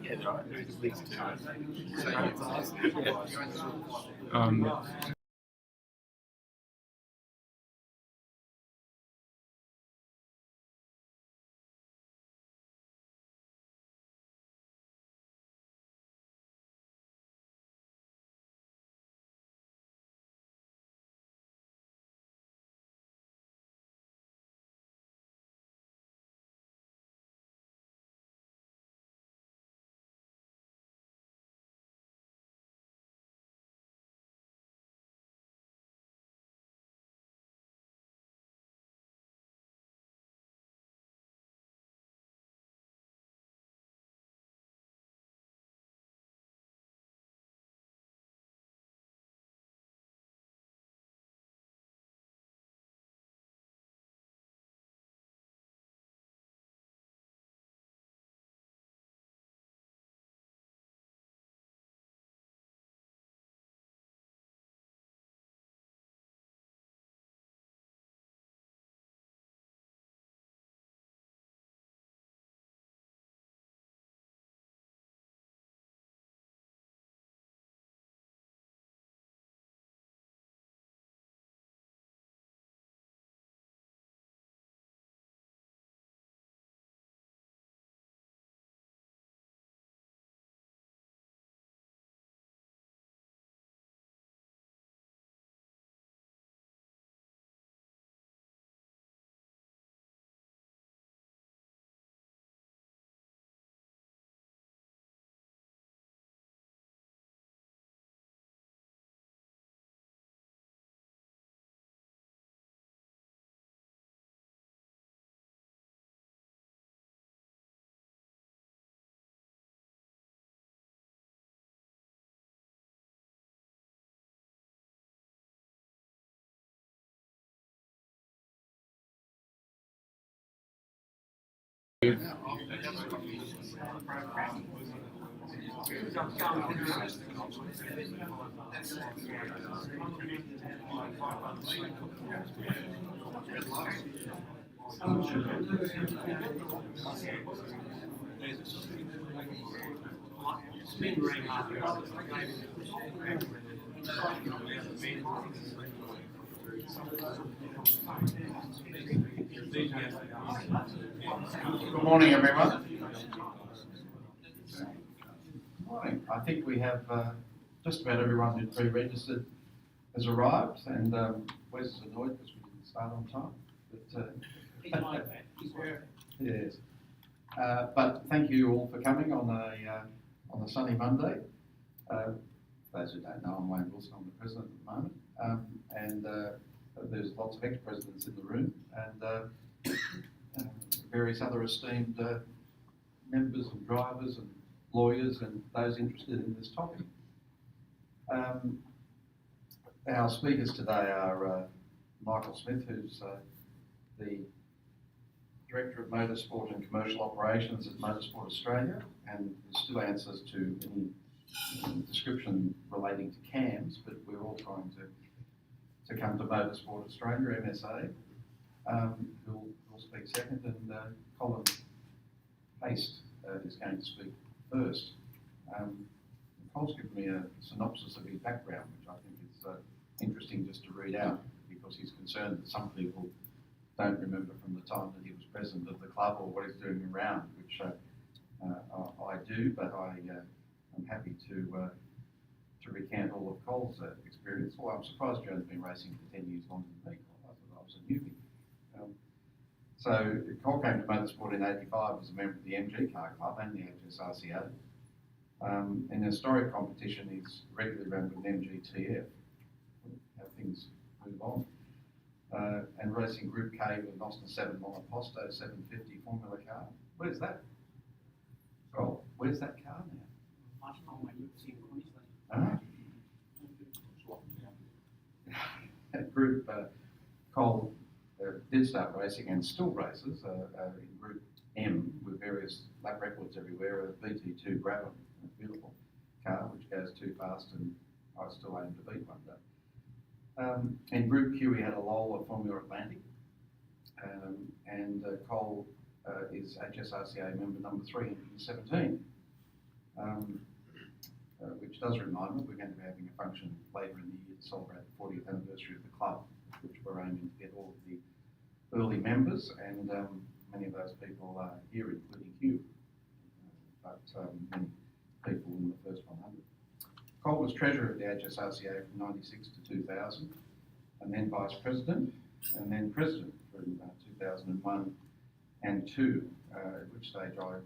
Yeah, right. There's at least two. Good morning, everyone. Good morning. I think we have just about everyone who pre-registered has arrived, and Wes is annoyed because we didn't start on time. But, yes. But thank you all for coming on a sunny Monday. For those who don't know, I'm Wayne Wilson. I'm the president at the moment, and there's lots of ex-presidents in the room, and various other esteemed members and drivers and lawyers and those interested in this topic. Our speakers today are Michael Smith, who's the Director of Motorsport and Commercial Operations at Motorsport Australia, and still answers to any description relating to CAMs, but we're all trying to come to Motorsport Australia, MSA, who'll speak second, and Colin Haste is going to speak first. Colin's given me a synopsis of his background, which I think is interesting just to read out, because he's concerned that some people don't remember from the time that he was president of the club or what he's doing around, which I do, but I'm happy to recount all of Cole's experience. Well, I'm surprised Joe's been racing for 10 years longer than me. I thought I was a newbie. So Cole came to motorsport in '85 as a member of the MG Car Club and the HSRCA, In historic competition, he's regularly run with an MGTF. How things move on. And racing Group K with an Austin 7 Monoposto 750 Formula car. Where's that? Oh, where's that car now? Group Cole did start racing and still races in Group M with various lap records everywhere. A BT2 Brabham, a beautiful car which goes too fast, and I still aim to beat one day. In Group Q, we had a Lola Formula Atlantic, and Cole is HSRCA member number 317, which does remind me we're going to be having a function later in the year to celebrate the 40th anniversary of the club, which we're aiming to get all of the early members, and many of those people are here, including Hugh, but many people in the first 100. Cole was treasurer of the HSRCA from 96 to 2000, and then vice president, and then president from 2001 and 2, at which stage I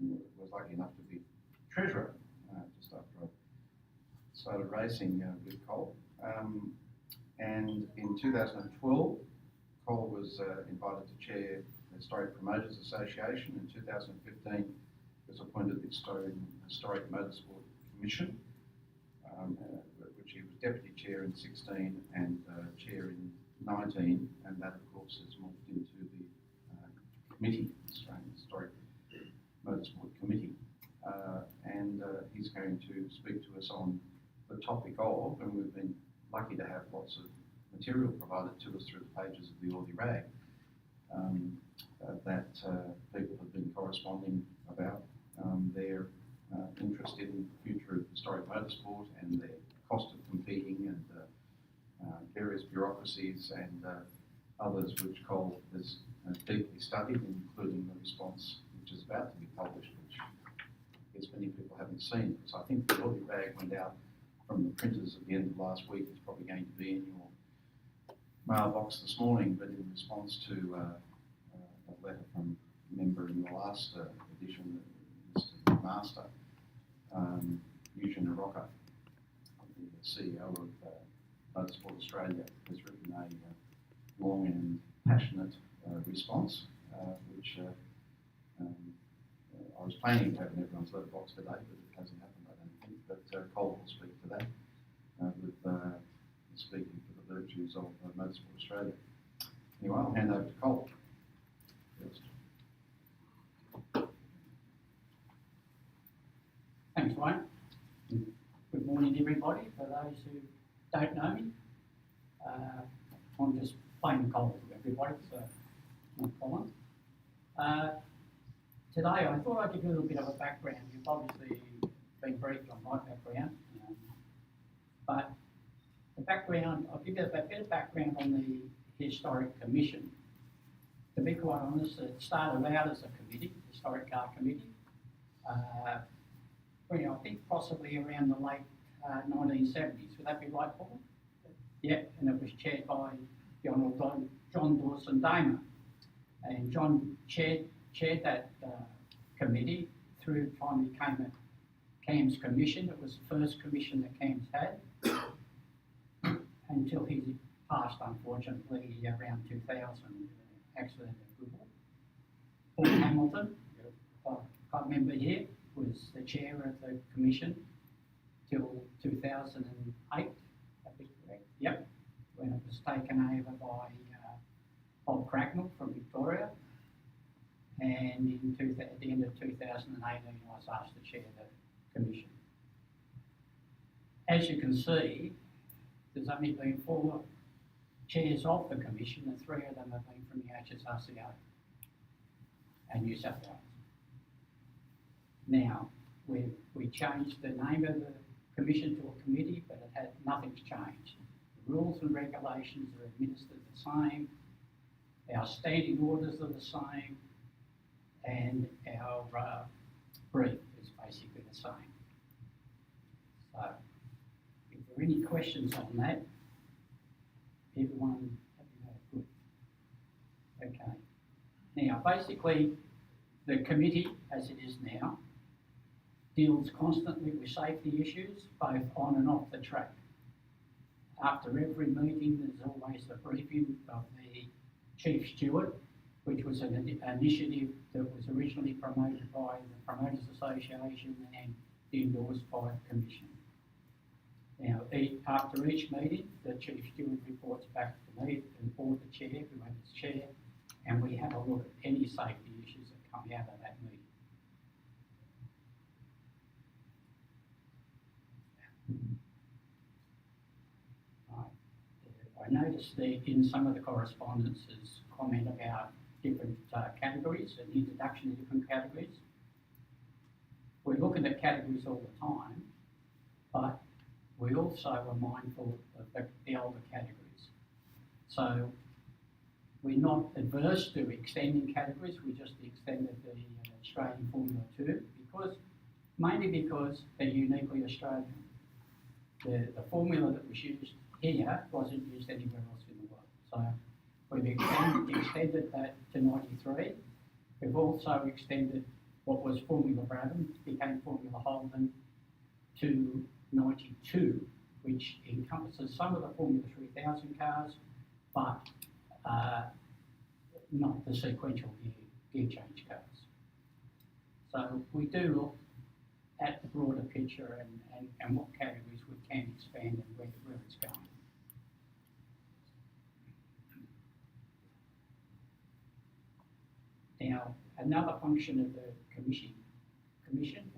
was lucky enough to be treasurer just after I started racing with Cole. And in 2012, Cole was invited to chair the Historic Promoters Association. In 2015, he was appointed the Historic Motorsport Commission, which he was deputy chair in 16 and chair in 19, and that of course has morphed into the committee, Australian Historic Motorsport Committee. And he's going to speak to us on the topic of, and we've been lucky to have lots of material provided to us through the pages of the Aussie Rag that people have been corresponding about their interest in the future of historic motorsport and their cost of competing and various bureaucracies and others which Cole has deeply studied, including the response which is about to be published, which I guess many people haven't seen. So I think the Aussie Rag went out from the printers at the end of last week. It's probably going to be in your mailbox this morning, but in response to a letter from a member in the last edition, Mr. Master, Eugene Narocca, the CEO of Motorsport Australia, has written a long and passionate response, which I was planning to have in everyone's letterbox today, but it hasn't happened, I don't think. But Cole will speak to that with speaking for the virtues of Motorsport Australia. Anyway, I'll hand over to Cole first. Thanks, Wayne. Good morning, everybody. For those who don't know me, I'm just plain Cole to everybody, so not Colin. Today, I thought I'd give you a little bit of a background. You've obviously been briefed on my background, but the background, I'll give you a bit of background on the Historic Commission. To be quite honest, it started out as a committee, Historic Car Committee. I think possibly around the late 1970s. Would that be right, Paul? Yeah, and it was chaired by the Honourable John Dawson Damer. And John chaired that committee through the time he came at CAM's commission. It was the first commission that CAM's had until he passed, unfortunately, around 2000, accident at Goodwood. Paul Hamilton, I remember here, was the chair of the commission till 2008, I think, correct? Yep, when it was taken over by Bob Cracknell from Victoria. And at the end of 2018, I was asked to chair the commission. As you can see, there's only been 4 chairs of the commission, and 3 of them have been from the HSRCA and New South Wales. Now, we changed the name of the commission to a committee, but nothing's changed. The rules and regulations are administered the same, our standing orders are the same, and our brief is basically the same. So, if there are any questions on that, everyone, good. Okay. Now, basically, the committee, as it is now, deals constantly with safety issues, both on and off the track. After every meeting, there's always a briefing of the Chief Steward, which was an initiative that was originally promoted by the Promoters Association and endorsed by the Commission. Now, after each meeting, the Chief Steward reports back to me or the Chair, whoever's Chair, and we have a look at any safety issues that come out of that meeting. I noticed that in some of the correspondences comment about different categories and introduction of different categories. We're looking at categories all the time, but we also are mindful of the older categories. So we're not adverse to extending categories, we just extended the Australian Formula 2 mainly because they're uniquely Australian. The formula that was used here wasn't used anywhere else in the world. So we've extended that to 93. We've also extended what was Formula Brabham, became Formula Holden, to 92, which encompasses some of the Formula 3000 cars, but not the sequential gear change cars. So we do look at the broader picture and what categories we can expand and where it's going. Now, another function of the commission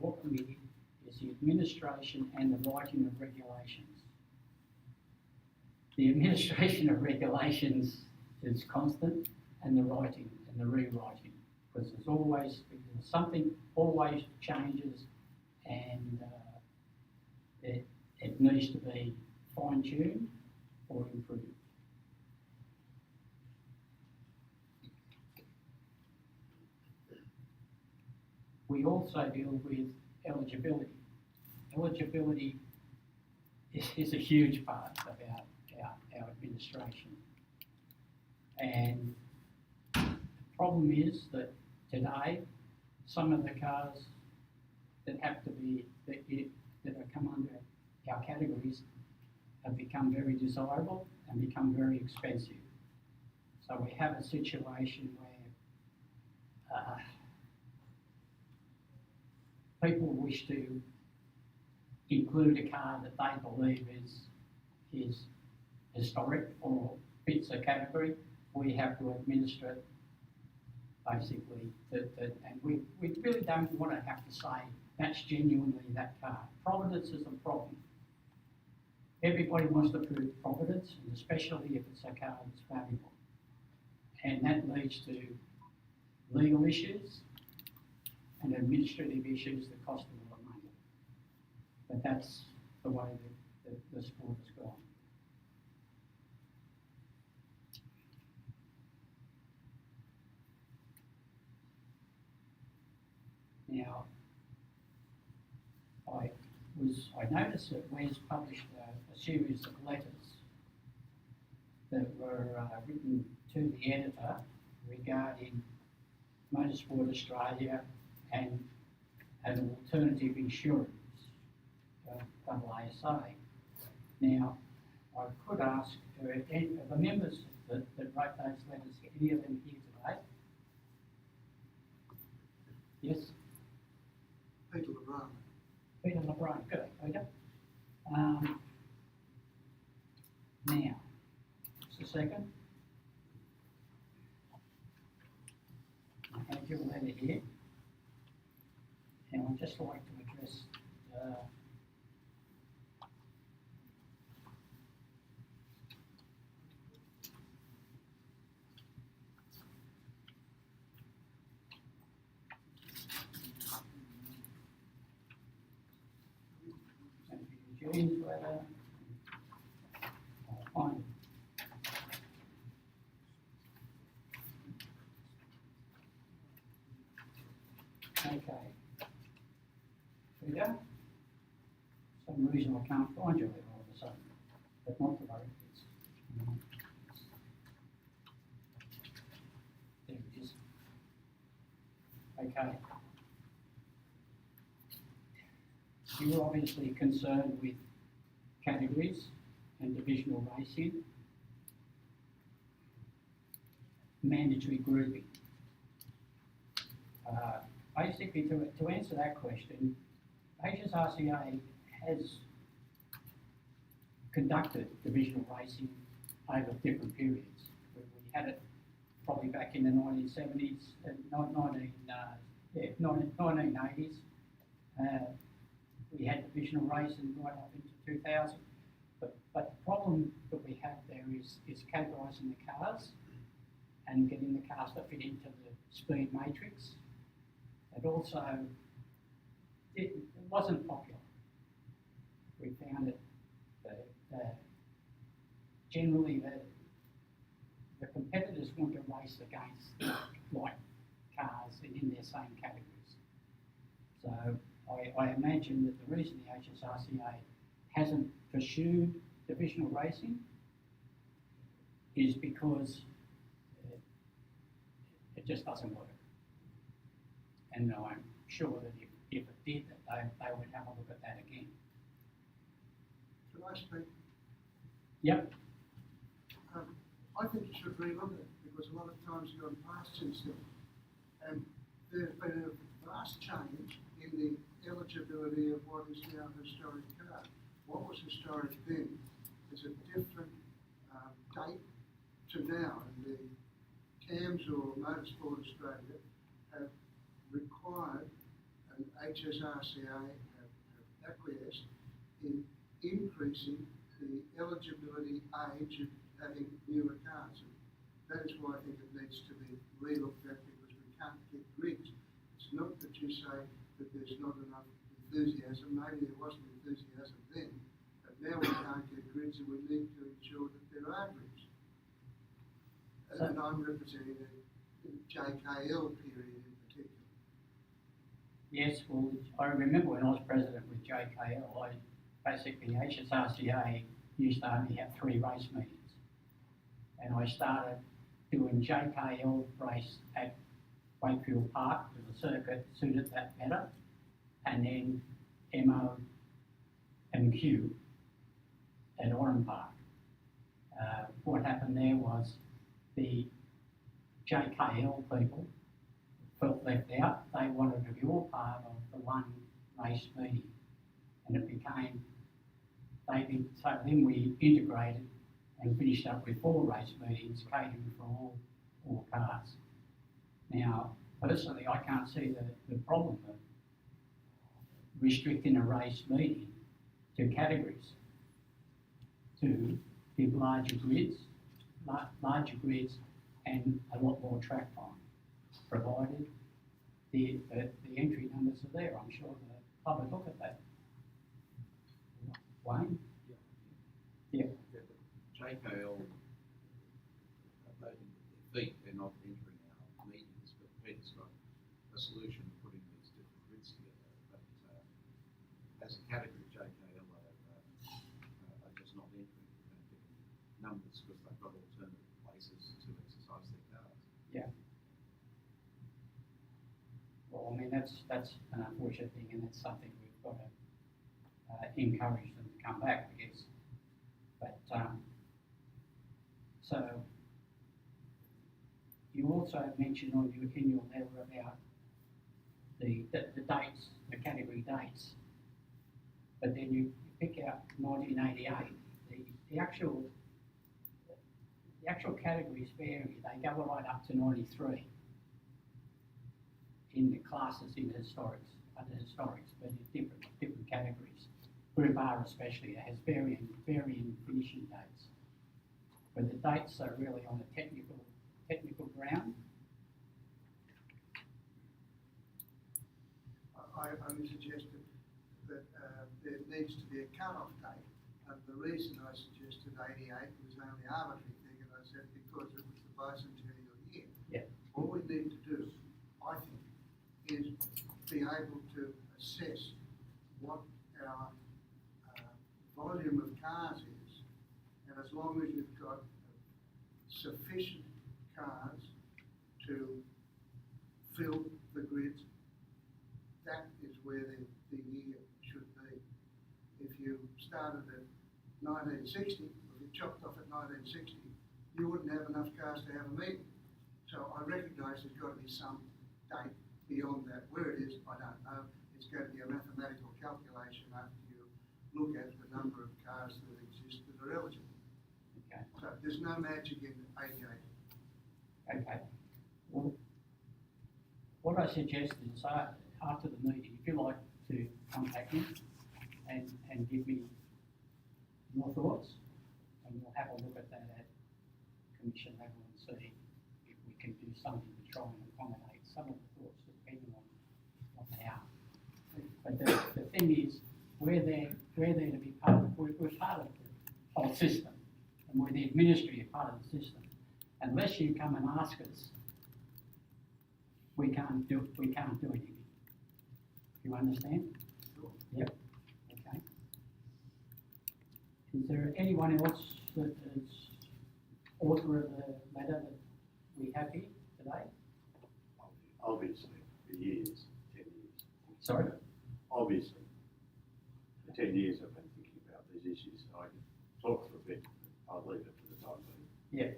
or committee is the administration and the writing of regulations. The administration of regulations is constant, and the writing and the rewriting, because something always changes, and it needs to be fine-tuned or improved. We also deal with eligibility. Eligibility is a huge part of our administration. And the problem is that today, some of the cars that have to be, that have come under our categories have become very desirable and become very expensive. So we have a situation where people wish to include a car that they believe is historic or fits a category. We have to administer it basically, and we really don't want to have to say that's genuinely that car. Provenance is a problem. Everybody wants to prove provenance, and especially if it's a car that's valuable. And that leads to legal issues and administrative issues that cost a lot of money. But that's the way that the sport has gone. Now, I noticed that Wes published a series of letters that were written to the editor regarding Motorsport Australia and an alternative insurance, AASA. Now, I could ask, the members that wrote those letters, any of them here today? Yes? Peter LeBron. Peter LeBron, good, Peter. Now, just a second. I have your letter here. And I'd just like to address Eugene's letter. I'll find it. Okay. Peter, for some reason I can't find you all of a sudden, but not to worry. There it is. Okay. you're obviously concerned with categories and divisional racing, mandatory grouping. Basically, to answer that question, HSRCA has conducted divisional racing over different periods. We had it probably back in the 1970s, 1980s. We had divisional racing right up into 2000. But the problem that we have there is categorising the cars and getting the cars to fit into the speed matrix. And also, it wasn't popular. We found it generally the competitors want to race against like cars in their same categories. So I imagine that the reason the HSRCA hasn't pursued divisional racing is because it just doesn't work. And I'm sure that if it did, that they would have a look at that again. Can I speak? Yep. I think you should relook at it because a lot of times you've gone past since then. And there's been a vast change in the eligibility of what is now a historic car. What was historic then is a different date to now. And the CAMS or Motorsport Australia have required, and HSRCA have acquiesced in increasing the eligibility age of having newer cars. And that is why I think it needs to be relooked at because we can't get grids. It's not that you say that there's not enough enthusiasm. Maybe there wasn't enthusiasm then, but now we can't get grids and we need to ensure that there are grids. And I'm representing the JKL period in particular. Yes, well, I remember when I was president with JKL, basically HSRCA used to only have 3 race meetings. And I started doing JKL race at Wakefield Park because the circuit suited that better. And then MO and Q at Oran Park. What happened there was the JKL people felt left out. They wanted to be all part of the one race meeting. And it became, so then we integrated and finished up with 4 race meetings catering for all cars. Now, personally, I can't see the problem of restricting a race meeting to categories, to give larger grids and a lot more track time, provided the entry numbers are there. I'm sure the club would look at that. Wayne? Yeah. JKL, they're not entering our meetings, but Peter's got a solution to putting these different grids together. But as a category, JKL are just not entering different numbers because they've got alternate places to exercise their cars. Yeah. Well, I mean, that's an unfortunate thing, and that's something we've got to encourage them to come back, I guess. But so you also mentioned in your letter about the dates, the category dates, but then you pick out 1988. The actual categories vary. They go right up to 93 in the classes in historics, under historics, but in different categories. Group R especially has varying finishing dates, but the dates are really on a technical ground. I only suggested that there needs to be a cut-off date, and the reason I suggested 88 was only arbitrary thing, and I said because it was the bicentennial year. Yeah. All we need to do, I think, is be able to assess what our volume of cars is, and as long as you've got sufficient cars to fill the grids, that is where the year should be. started at 1960, or if it chopped off at 1960, you wouldn't have enough cars to have a meeting. So I recognise there's got to be some date beyond that. Where it is, I don't know. It's going to be a mathematical calculation after you look at the number of cars that exist that are eligible. Okay. So there's no magic in 88. Okay. Well, what I suggest is after the meeting, if you like to contact me and give me your thoughts, and we'll have a look at that at commission level and see if we can do something to try and accommodate some of the thoughts depending on what they are. But the thing is, we're there to be part of, we're part of the whole system, and we're the administrative part of the system. Unless you come and ask us, we can't do anything. You understand? Sure. Yep. Okay. Is there anyone else that is author of the letter that we have here today? Obviously, for years, 10 years. Sorry? Obviously, for 10 years I've been thinking about these issues. I can talk for a bit, but I'll leave it for the time being. Yeah.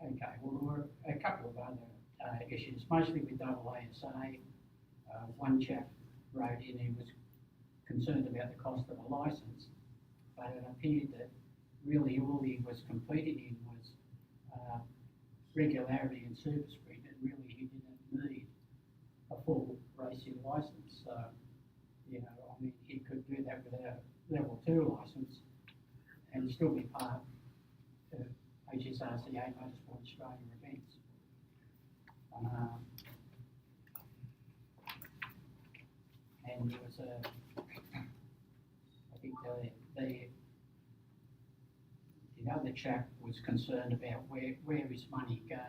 Okay, well, there were a couple of other issues, mostly with AASA. One chap wrote in, he was concerned about the cost of a licence, but it appeared that really all he was competing in was regularity and super sprint, and really he didn't need a full racing licence. So, you know, I mean, he could do that without a level 2 licence and still be part of HSRCA Motorsport Australia events. And there was I think the other chap was concerned about where his money goes,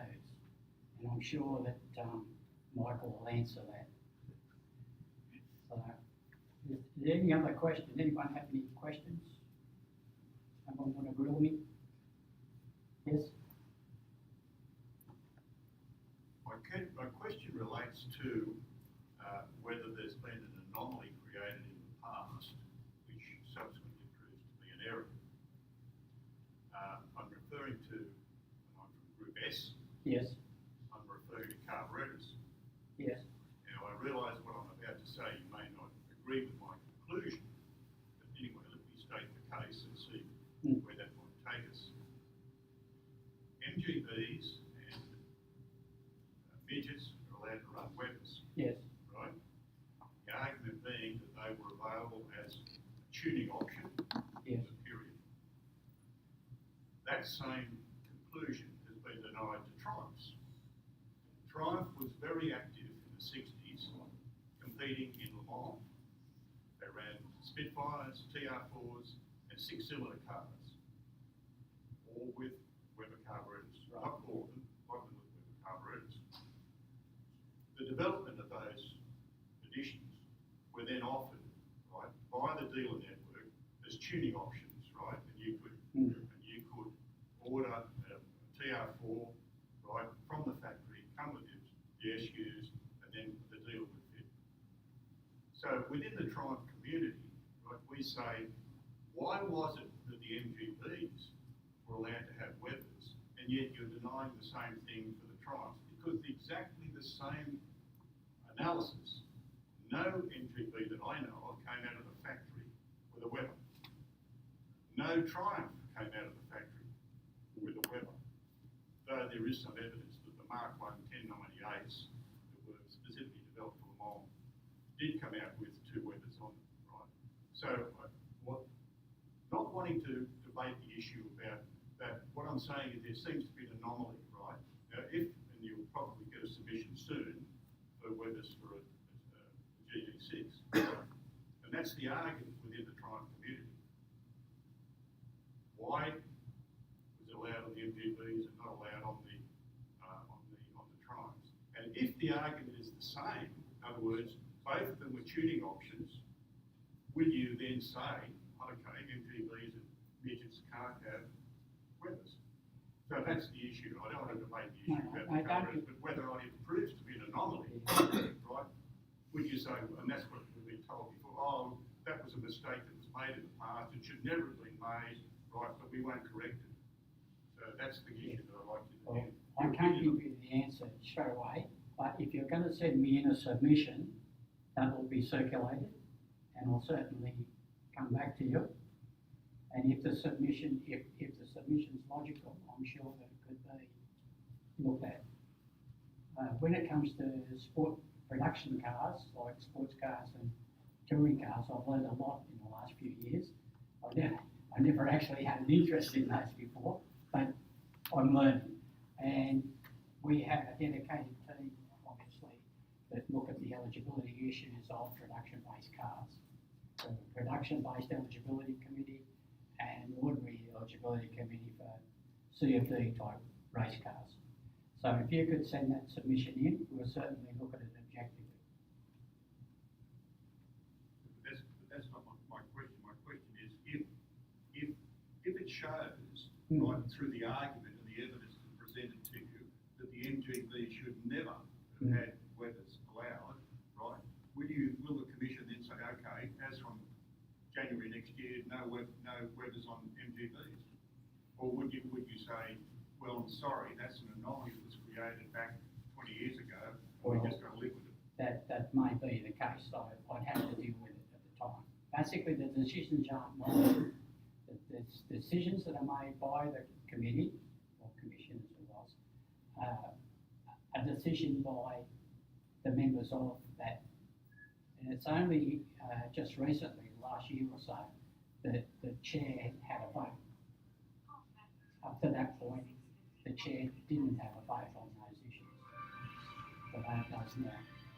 and I'm sure that Michael will answer that. So, is there any other question? Anyone have any questions? Someone want to grill me? Yes? My question relates to whether there's been an anomaly created in the past which subsequently proves to be an error. I'm referring to, I'm from Group S. Yes. I'm referring to carburetors. Yes. Now, I realise what I'm about to say, you may not agree with my conclusion, but anyway, let me state the case and see where that might take us. MGBs and midgets are allowed to run weapons, Yes. right? The argument being that they were available as a tuning option, Yes. period. That same conclusion has been denied to Triumphs. Triumph was very active in the 60s, competing in Le Mans. They ran Spitfires, TR4s, and 6-cylinder cars, all with Weber carburetors. Right. Not all of them, a lot of them with Weber carburetors. The development of those editions were then offered, right, by the dealer network as tuning options, right? And you could order a TR4, right, from the factory, come with the SUs, and then the dealer would fit. So within the Triumph community, right, we say, why was it that the MGBs were allowed to have Webers, and yet you're denying the same thing for the Triumphs? Because exactly the same analysis, no MGB that I know of came out of the factory with a Weber. No Triumph came out of the factory with a Weber, though there is some evidence that the Mark I 1098s that were specifically developed for Le Mans did come out with 2 Webers on them, right? So, not wanting to debate the issue about that, what I'm saying is there seems to be an anomaly, right? Now, and you'll probably get a submission soon for Webers for a GD6, right? And that's the argument within the Triumph community. Why was it allowed on the MGBs and not allowed on the Triumphs? And if the argument is the same, in other words, both of them were tuning options, will you then say, okay, MGBs and midgets can't have Webers? So that's the issue. I don't want to debate the issue about the carburetors, but whether or not it proves to be an anomaly, right? Would you say, and that's what we've been told before, that was a mistake that was made in the past. It should never have been made, right, but we won't correct it. So that's the issue that I'd like you to Well, hear. I can't give you the answer straight away, but if you're going to send me in a submission, that will be circulated, and I'll certainly come back to you. And if the submission, if the submission's logical, I'm sure that it could be looked at. When it comes to sport production cars, like sports cars and touring cars, I've learned a lot in the last few years. I never actually had an interest in those before, but I'm learning. And we have a dedicated team, obviously, that look at the eligibility issues of production-based cars. So a production-based eligibility committee and ordinary eligibility committee for CFD type race cars. So if you could send that submission in, we'll certainly look at it objectively. But that's not my question. My question is if it shows, right, through the argument and the evidence that's presented to you, that the MGB should never have had weathers allowed, right, will the Commission then say, okay, as from January next year, no weathers on MGBs? Or would you say, well, I'm sorry, that's an anomaly that was created back 20 years ago, and we're just going to live with it? That may be the case, so I'd have to deal with it at the time. Basically, the decisions aren't mine. The decisions that are made by the committee, or commission as it was, a decision by the members of that. And it's only just recently, last year or so, that the chair had a vote. Up to that point, the chair didn't have a vote on those issues. But it does now.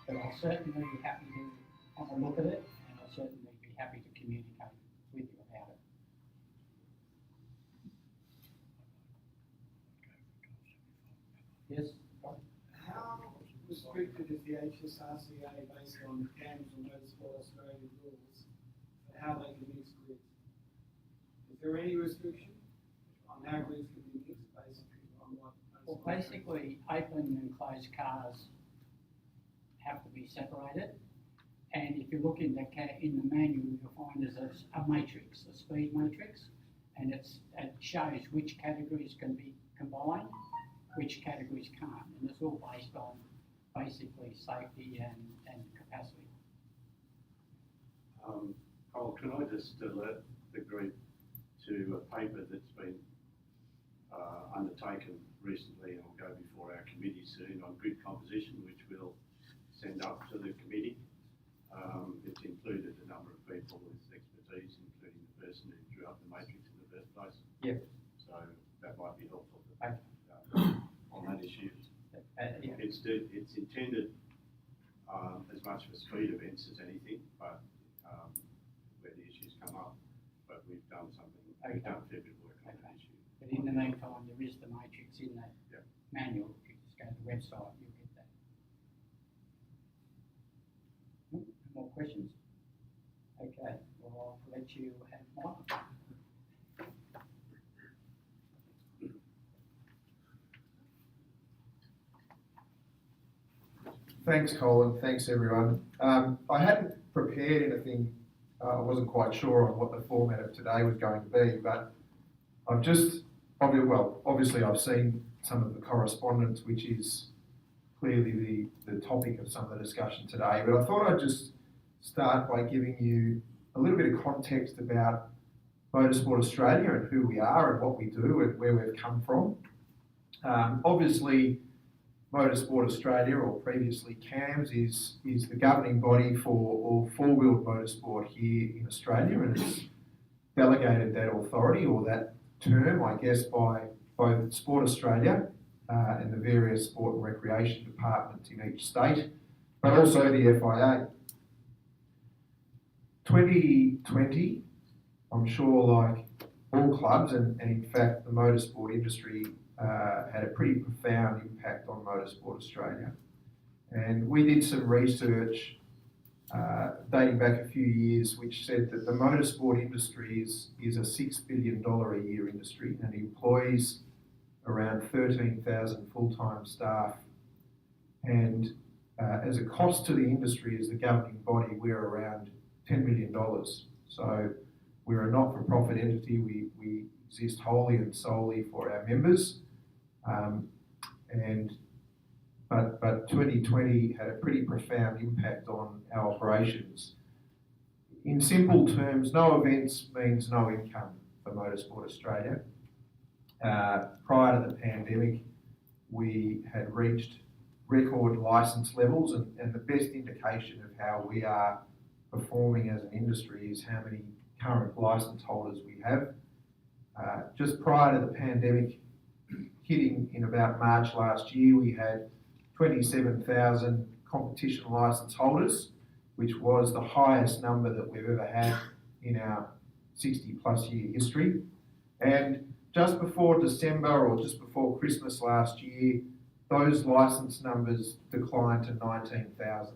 But I'll certainly be happy to have a look at it, and I'll certainly be happy to communicate with you about it. Yes? How restricted is the HSRCA based on CAMS or Motorsport Australia rules for how they can mix grids? Is there any restriction on how grids can be mixed basically on what? Well, basically, open and closed cars have to be separated. And if you look in the manual, you'll find there's a matrix, a speed matrix, and it shows which categories can be combined, which categories can't, and it's all based on basically safety and capacity. Cole, can I just alert the group to a paper that's been undertaken recently and will go before our committee soon on grid composition, which we'll send up to the committee. It's included a number of people with expertise, including the person who drew up the matrix in the first place. Yep. So that might be helpful Okay. on that issue. Yeah. It's intended as much for street events as anything, but where the issues come up. But we've done something. We've done a fair bit of work on that issue. But in the meantime, there is the matrix in that manual. If you just go to the website, you'll get that. More questions? Okay, well, I'll let you have one. Thanks, Colin. Thanks, everyone. I hadn't prepared anything. I wasn't quite sure on what the format of today was going to be, but I've just, obviously I've seen some of the correspondence, which is clearly the topic of some of the discussion today, but I thought I'd just start by giving you a little bit of context about Motorsport Australia and who we are and what we do and where we've come from. Obviously, Motorsport Australia, or previously CAMS, is the governing body for all four-wheeled motorsport here in Australia, and it's delegated that authority or that term, I guess, by both Sport Australia and the various sport and recreation departments in each state, but also the FIA. 2020, I'm sure, like all clubs, and in fact the motorsport industry had a pretty profound impact on Motorsport Australia. And we did some research dating back a few years, which said that the motorsport industry is a $6 billion a year industry and employs around 13,000 full-time staff. And as a cost to the industry, as the governing body, we're around $10 million. So we're a not-for-profit entity. We exist wholly and solely for our members. But 2020 had a pretty profound impact on our operations. In simple terms, no events means no income for Motorsport Australia. Prior to the pandemic, we had reached record licence levels, and the best indication of how we are performing as an industry is how many current licence holders we have. Just prior to the pandemic hitting in about March last year, we had 27,000 competition licence holders, which was the highest number that we've ever had in our 60 plus year history. And just before December or just before Christmas last year, those licence numbers declined to 19,000.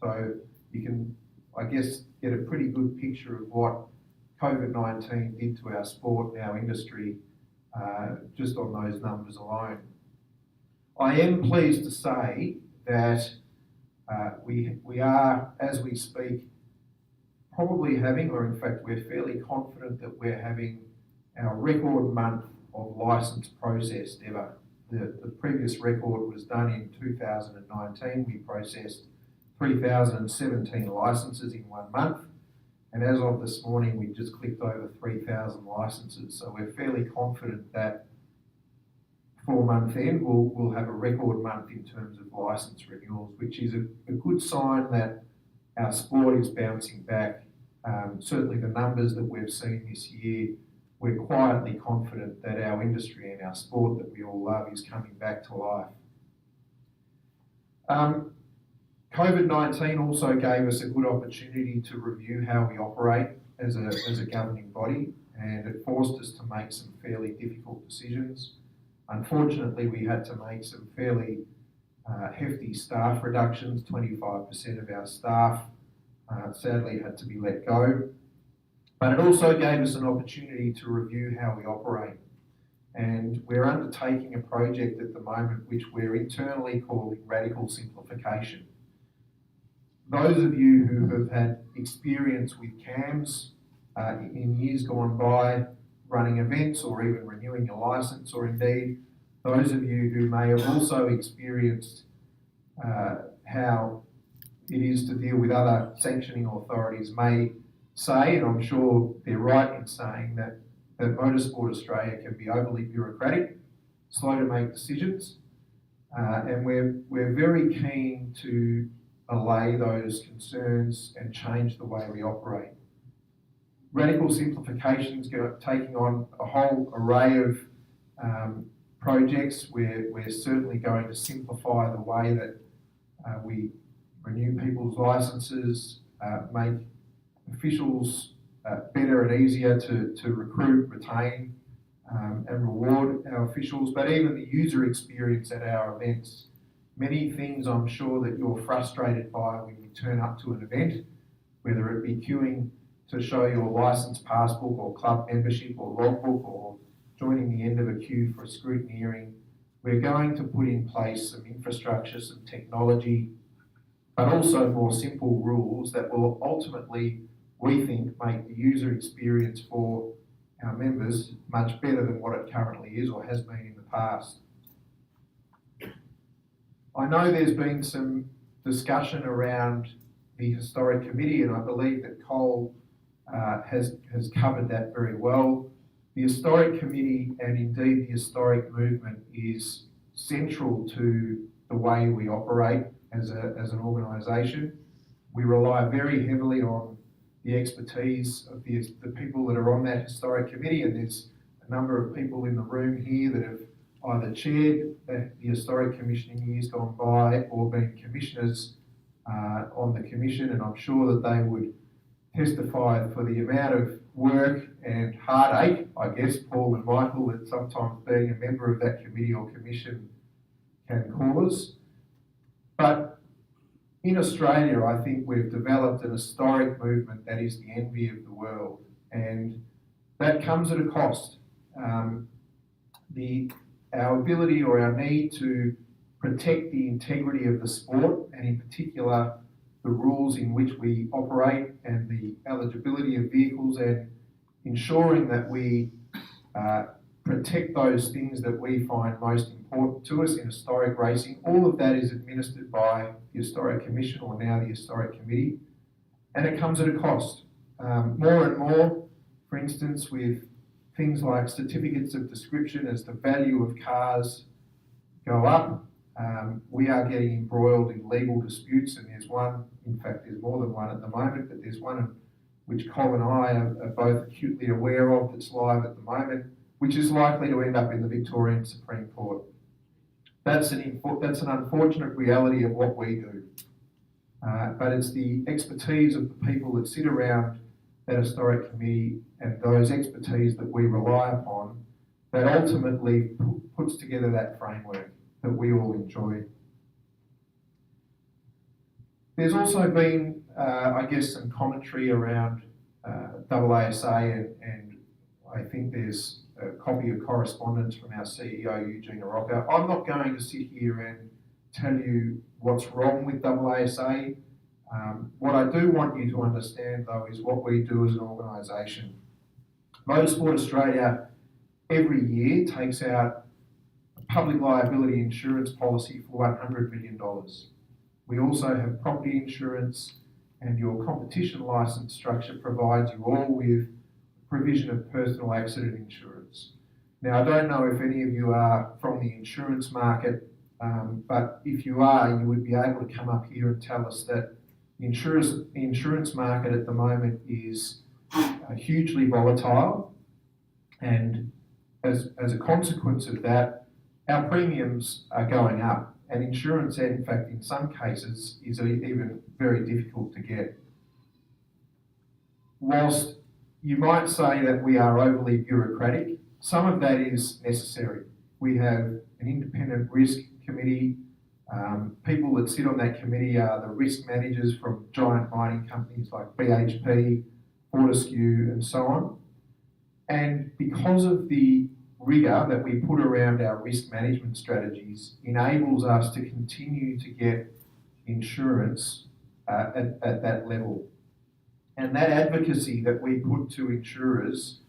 So you can, I guess, get a pretty good picture of what COVID-19 did to our sport and our industry just on those numbers alone. I am pleased to say that we are, as we speak, probably having, or in fact we're fairly confident that we're having our record month of licence processed ever. The previous record was done in 2019. We processed 3,017 licences in 1 month. And as of this morning, we just clicked over 3,000 licences. So we're fairly confident that for month end, we'll have a record month in terms of licence renewals, which is a good sign that our sport is bouncing back. Certainly the numbers that we've seen this year, we're quietly confident that our industry and our sport that we all love is coming back to life. COVID-19 also gave us a good opportunity to review how we operate as a governing body, and it forced us to make some fairly difficult decisions. Unfortunately, we had to make some fairly hefty staff reductions. 25% of our staff sadly had to be let go. But it also gave us an opportunity to review how we operate. And we're undertaking a project at the moment which we're internally calling Radical Simplification. Those of you who have had experience with CAMs in years gone by, running events or even renewing your licence, or indeed those of you who may have also experienced how it is to deal with other sanctioning authorities may say, and I'm sure they're right in saying, that Motorsport Australia can be overly bureaucratic, slow to make decisions, and we're very keen to allay those concerns and change the way we operate. Radical Simplification is taking on a whole array of projects. We're certainly going to simplify the way that we renew people's licences, make officials better and easier to recruit, retain and reward our officials, but even the user experience at our events. Many things I'm sure that you're frustrated by when you turn up to an event, whether it be queuing to show your licence passbook or club membership or logbook or joining the end of a queue for a scrutineering. We're going to put in place some infrastructure, some technology, but also more simple rules that will ultimately, we think, make the user experience for our members much better than what it currently is or has been in the past. I know there's been some discussion around the Historic Committee, and I believe that Cole has covered that very well. The Historic Committee and indeed the historic movement is central to the way we operate as an organisation. We rely very heavily on the expertise of the people that are on that Historic Committee, and there's a number of people in the room here that have either chaired the Historic Commission in years gone by or been commissioners on the commission, and I'm sure that they would testify for the amount of work and heartache, I guess, Paul and Michael, that sometimes being a member of that committee or commission can cause. But in Australia, I think we've developed an historic movement that is the envy of the world, and that comes at a cost. Our ability or our need to protect the integrity of the sport, and in particular the rules in which we operate and the eligibility of vehicles, and ensuring that we protect those things that we find most important to us in historic racing. All of that is administered by the Historic Commission, or now the Historic Committee, and it comes at a cost. More and more, for instance, with things like certificates of description, as the value of cars go up, we are getting embroiled in legal disputes, and there's one, in fact there's more than one at the moment, but there's one which Colin and I are both acutely aware of that's live at the moment, which is likely to end up in the Victorian Supreme Court. That's an unfortunate reality of what we do. But it's the expertise of the people that sit around that historic committee and those expertise that we rely upon that ultimately puts together that framework that we all enjoy. There's also been, I guess, some commentary around AASA, and I think there's a copy of correspondence from our CEO, Eugene Arocca. I'm not going to sit here and tell you what's wrong with AASA. What I do want you to understand, though, is what we do as an organisation. Motorsport Australia every year takes out a public liability insurance policy for $100 million. We also have property insurance, and your competition licence structure provides you all with provision of personal accident insurance. Now, I don't know if any of you are from the insurance market, but if you are, you would be able to come up here and tell us that the insurance market at the moment is hugely volatile, and as a consequence of that, our premiums are going up, and insurance, in fact, in some cases, is even very difficult to get. Whilst you might say that we are overly bureaucratic, some of that is necessary. We have an independent risk committee. People that sit on that committee are the risk managers from giant mining companies like BHP, Fortescue, and so on. And because of the rigour that we put around our risk management strategies, enables us to continue to get insurance at that level. And that advocacy that we put to insurers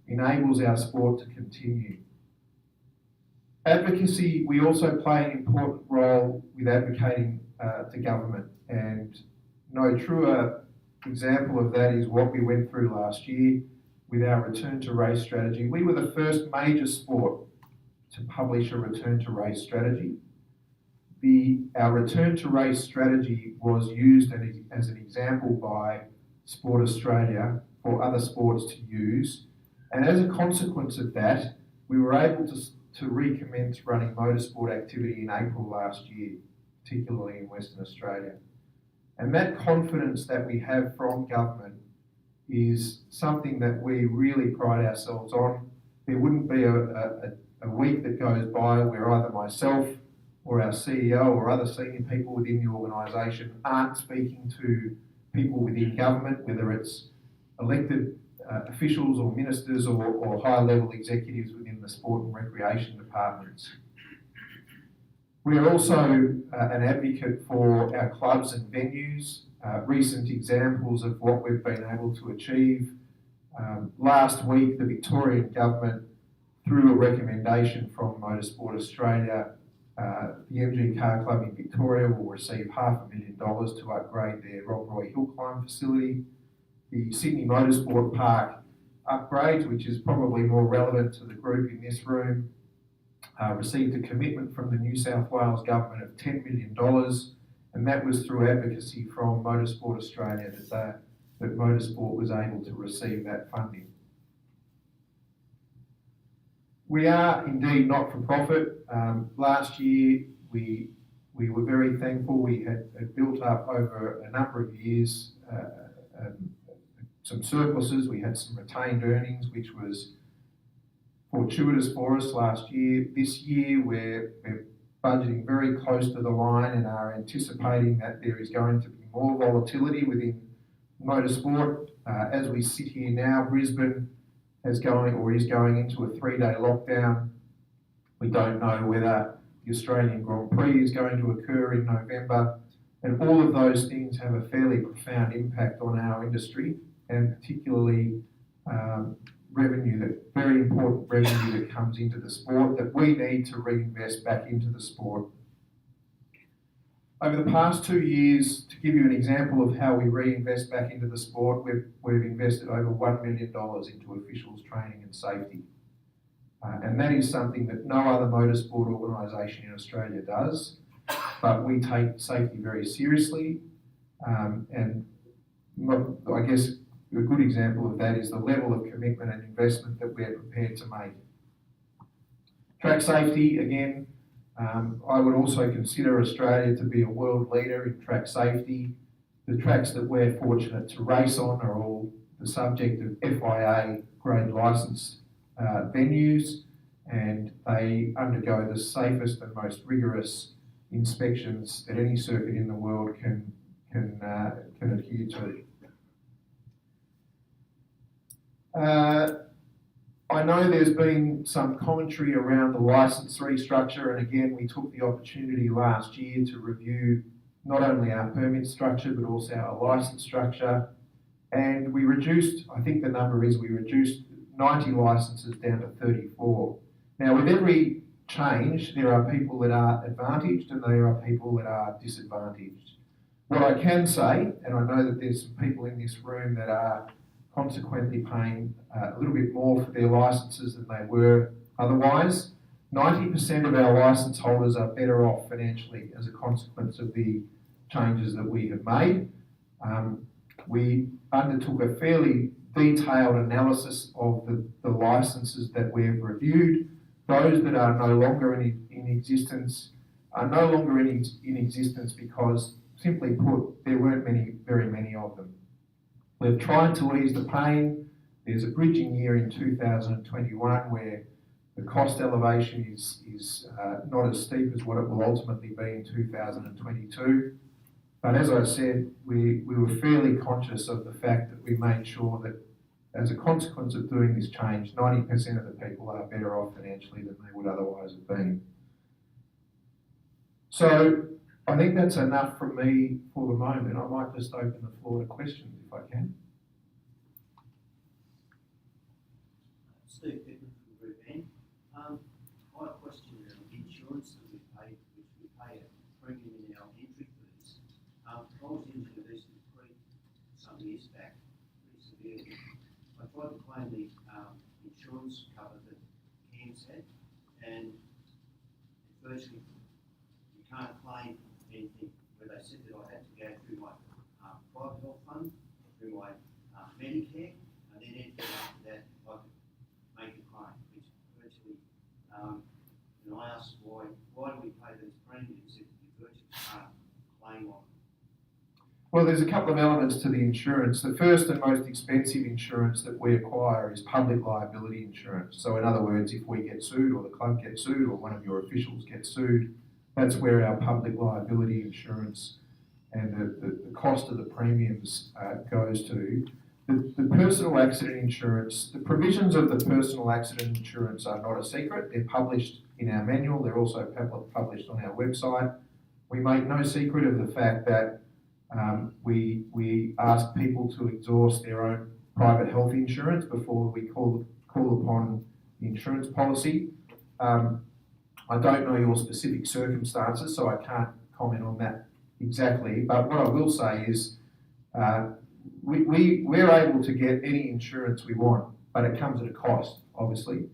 enables our sport to continue. Advocacy, we also play an important role with advocating to government, and no truer example of that is what we went through last year with our return to race strategy. We were the first major sport to publish a return to race strategy. Our return to race strategy was used as an example by Sport Australia for other sports to use, and as a consequence of that, we were able to recommence running motorsport activity in April last year, particularly in Western Australia. And that confidence that we have from government is something that we really pride ourselves on. There wouldn't be a week that goes by where either myself or our CEO or other senior people within the organisation aren't speaking to people within government, whether it's elected officials or ministers or high-level executives within the sport and recreation departments. We are also an advocate for our clubs and venues. Recent examples of what we've been able to achieve. Last week, the Victorian government, through a recommendation from Motorsport Australia, the MG Car Club in Victoria will receive $500,000 to upgrade their Rob Roy Hill Climb facility. The Sydney Motorsport Park upgrades, which is probably more relevant to the group in this room, received a commitment from the New South Wales government of $10 million, and that was through advocacy from Motorsport Australia that Motorsport was able to receive that funding. We are indeed not-for-profit. Last year, we were very thankful. We had built up over a number of years some surpluses. We had some retained earnings, which was fortuitous for us last year. This year, we're budgeting very close to the line and are anticipating that there is going to be more volatility within motorsport. As we sit here now, Brisbane is going into a 3-day lockdown. We don't know whether the Australian Grand Prix is going to occur in November. And all of those things have a fairly profound impact on our industry, and particularly very important revenue that comes into the sport that we need to reinvest back into the sport. Over the past 2 years, to give you an example of how we reinvest back into the sport, we've invested over $1 million into officials training and safety. And that is something that no other motorsport organisation in Australia does, but we take safety very seriously. And I guess a good example of that is the level of commitment and investment that we're prepared to make. Track safety, again, I would also consider Australia to be a world leader in track safety. The tracks that we're fortunate to race on are all the subject of FIA grade licence venues, and they undergo the safest and most rigorous inspections that any circuit in the world can adhere to. I know there's been some commentary around the licence restructure, and again, we took the opportunity last year to review not only our permit structure, but also our licence structure. And we reduced, I think the number is, we reduced 90 licences down to 34. Now, with every change, there are people that are advantaged and there are people that are disadvantaged. What I can say, and I know that there's some people in this room that are consequently paying a little bit more for their licences than they were otherwise. 90% of our licence holders are better off financially as a consequence of the changes that we have made. We undertook a fairly detailed analysis of the licences that we've reviewed. Those that are no longer in existence are no longer in existence because, simply put, there weren't very many of them. We've tried to ease the pain. There's a bridging year in 2021 where the cost elevation is not as steep as what it will ultimately be in 2022. But as I said, we were fairly conscious of the fact that we made sure that as a consequence of doing this change, 90% of the people are better off financially than they would otherwise have been. So I think that's enough from me for the moment. I might just open the floor to questions if I can. Steve Pittman from Group N. I have a question around the insurance that we pay, which we pay a premium in our entry fees. I was in university some years back, pretty severely. I tried to claim the insurance cover that CAMS had, and virtually you can't claim anything where they said that I had to go through my private health fund, through my Medicare, and then anything after that I could make a claim, which virtually, I asked why do we pay these premiums if you virtually can't claim on them? Well, there's a couple of elements to the insurance. The first and most expensive insurance that we acquire is public liability insurance. So in other words, if we get sued or the club gets sued or one of your officials gets sued, that's where our public liability insurance and the cost of the premiums goes to. The personal accident insurance, the provisions of the personal accident insurance are not a secret. They're published in our manual. They're also published on our website. We make no secret of the fact that we ask people to exhaust their own private health insurance before we call upon the insurance policy. I don't know your specific circumstances, so I can't comment on that exactly. But what I will say is we're able to get any insurance we want, but it comes at a cost, obviously.